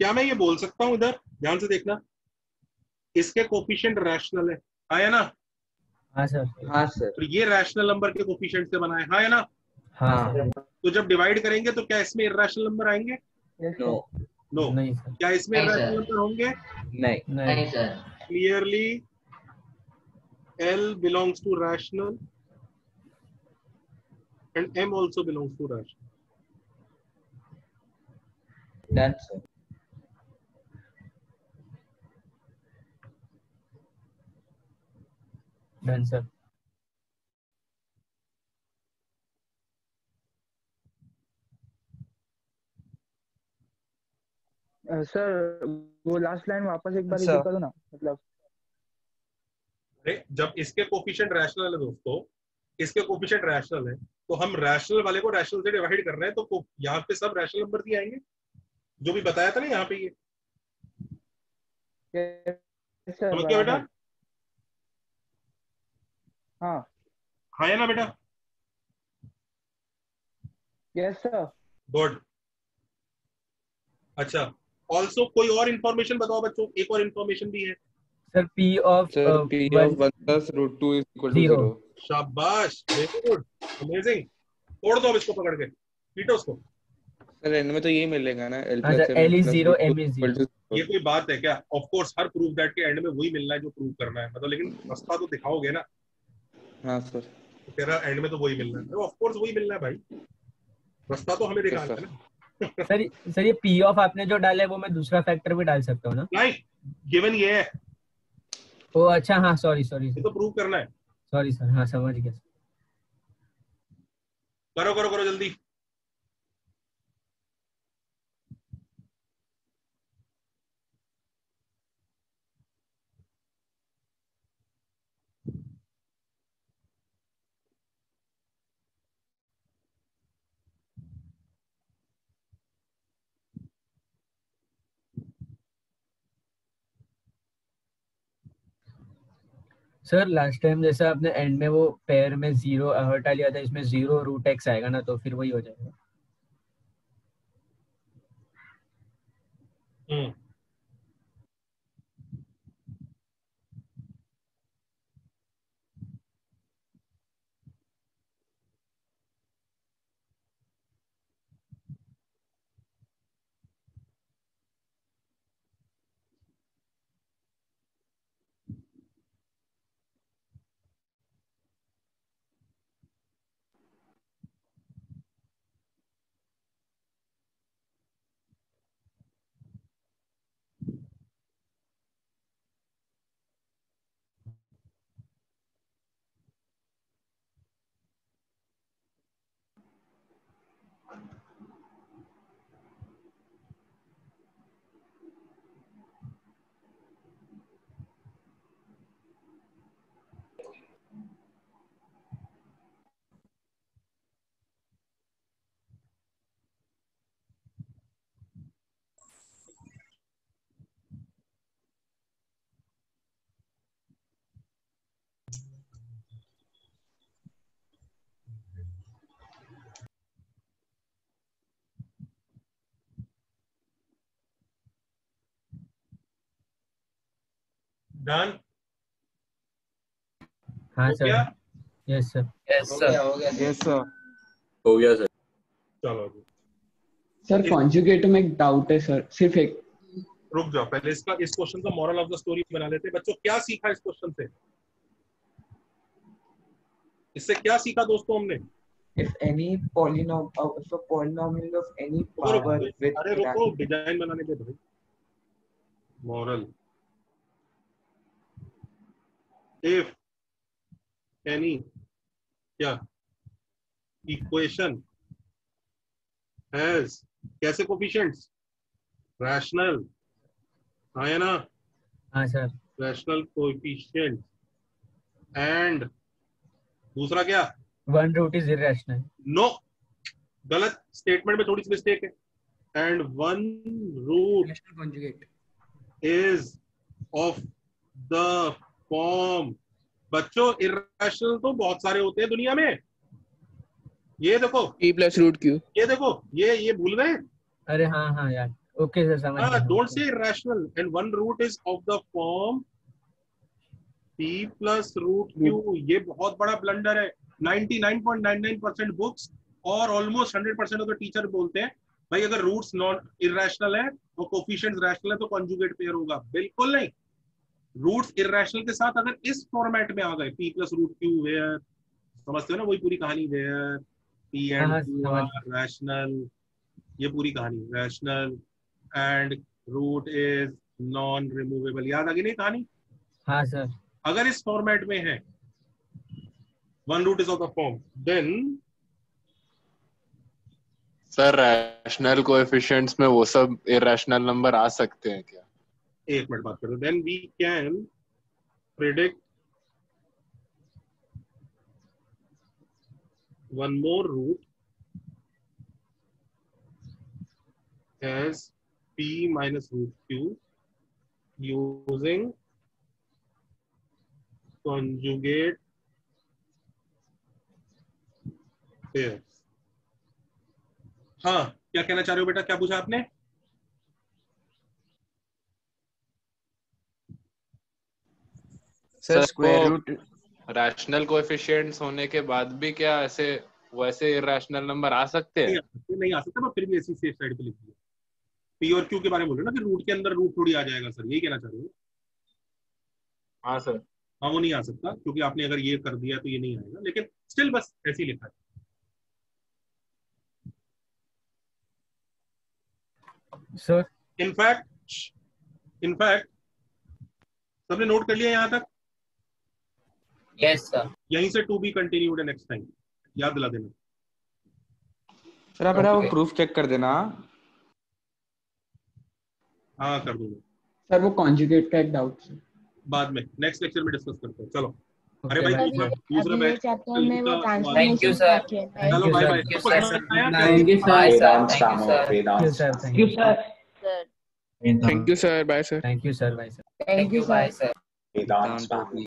क्या मैं ये बोल सकता हूं, इधर ध्यान से देखना, इसके कोफिशिएंट रैशनल है, हाँ या ना? हाँ सर। हाँ सर। तो ये रैशनल नंबर के कोफिशिएंट से बना है, हाँ या ना? हाँ सर। तो जब डिवाइड करेंगे तो क्या इसमें इर्रेशनल नंबर आएंगे? नो। नो। नहीं सर। क्या इसमें नहीं इर्रेशनल सर। नंबर होंगे? नहीं। नहीं sir. Clearly L belongs to rational and M also belongs to rational. Done sir. Done sir. Sir वो लास्ट लाइन वापस एक बार अच्छा। रिपीट करो ना, मतलब। अरे जब इसके कोफिशिएंट रैशनल है दोस्तों, इसके कोफिशिएंट रैशनल है, तो हम रैशनल वाले को रैशनल से डिवाइड कर रहे हैं, तो यहाँ पे सब रैशनल नंबर दिए आएंगे, जो भी बताया था ना यहाँ पे, ये सर समझ गया बेटा? बराबर। हाँ। हाँ या ना बेटा? Yes sir. गुड। अच्छा, ऑल्सो कोई और इंफॉर्मेशन बताओ बच्चों, एक और इंफॉर्मेशन भी है sir P of sir p of 1 plus root 2 is equal to 0. शाबाश, वेरी गुड, अमेजिंग। तोड़ दो अब इसको पकड़ के, पीटो उसको। सर एंड में तो ये मिलेगा ना l अच्छा, plus m L is plus 0, root 2 M is equal 0। to ये कोई बात है क्या? Of course her proof that के एंड में वही मिलना है जो प्रूव करना है, मतलब, लेकिन रास्ता तो दिखाओगे ना। हाँ सर। तो तेरा एंड में तो वही मिलना है, ऑफ कोर्स वही मिलना है भाई, रास्ता तो हमें दिखाना है ना। सर ये P of आपने जो डाला है वो मैं दूसरा फैक्टर भी डाल सकता हूँ ना? नहीं, गिवन ये है। ओ अच्छा, हाँ सॉरी ये तो प्रूव करना है। सॉरी सर, हाँ समझ गया। करो करो करो जल्दी। सर लास्ट टाइम जैसा आपने एंड में वो पेयर में 0 हटा लिया था, इसमें 0 रूट एक्स आएगा ना, तो फिर वही हो जाएगा। डन? हाँ हो सर गया? यस सर यस सर हो गया सर। चलो जी, सर कॉन्जुगेट में एक डाउट है सर, सिर्फ एक। रुक जाओ, पहले इस क्वेश्चन का मॉरल ऑफ द स्टोरी बना लेते हैं। बच्चों क्या सीखा इस क्वेश्चन से? इससे क्या सीखा दोस्तों हमने? if any if a polynomial of any power with अरे रुको, डिजाइन बनाने दे भाई। मॉरल, इफ एनी क्या इक्वेशन हैज कैसे कोफिशिएंट्स? रैशनल, है ना? हाँ सर रैशनल कोएफिशिएंट एंड दूसरा क्या? One root is irrational. No, गलत स्टेटमेंट में थोड़ी सी मिस्टेक है। And one root conjugate is of the form. बच्चों इरेशनल तो बहुत सारे होते हैं दुनिया में। ये देखो p plus root q। ये देखो, ये भूल गए? अरे हाँ हाँ यार, ओके सर समझ गया। Don't say irrational and one root is of the form p plus root q। ये बहुत बड़ा ब्लंडर है। 99.99% बुक्स और ऑलमोस्ट 100% ऑफ द टीचर बोलते हैं भाई अगर रूट्स नॉन इरेशनल है और कोफिशिएंट्स रैशनल है तो कॉन्जुगेट पेयर होगा। बिल्कुल नहीं। रूट्स इरेशनल के साथ अगर इस फॉर्मेट में आ गए p plus root q where, समझते हो ना? वही पूरी कहानी, where p and q are rational, ये पूरी कहानी। Rational and root is non removable. याद आ गई नहीं कहानी? हाँ सर। अगर इस फॉर्मेट में है one root is of the form, then sir rational coefficients में वो सब इरेशनल नंबर आ सकते हैं क्या? एक मिनट बात करो। Then we can predict one more root as p minus root q using conjugate pairs। हाँ, क्या कहना चाह रहे हो बेटा? क्या पूछा आपने? Sir square root rational coefficients होने के बाद भी क्या ऐसे वैसे इरेशनल नंबर आ सकते हैं? नहीं आ सकते, पर फिर भी ऐसी सेफ साइड पे लिख दिया। पी और क्यू के बारे में बोल रहे हो ना कि रूट के अंदर रूट थोड़ी आ जाएगा सर, यही कहना चाह रहे हो? हाँ सर। हाँ, वो नहीं आ सकता क्योंकि आपने अगर ये कर दिया तो ये नहीं आएगा, लेकिन स्टिल बस ऐसे ही लिखा है। सर इनफैक्ट सबने नोट कर लिया यहाँ तक? Yes sir. यहीं से टू बी कंटिन्यूड है नेक्स्ट टाइम, याद दिला देना। सर आप वो प्रूफ चेक कर देना। हाँ कर दूंगा सर। वो कॉन्जुगेट का एक डाउट सर बाद में नेक्स्ट लेक्चर में डिस्कस करते हैं। चलो अरे अभी भाई दूसरा बैच चैप्टर में वो थैंक यू सर। चलो bye bye. Thank you sir. Thank you sir. Thank you sir. Bye sir. Thank you sir. Bye sir. Thank you sir. Sir.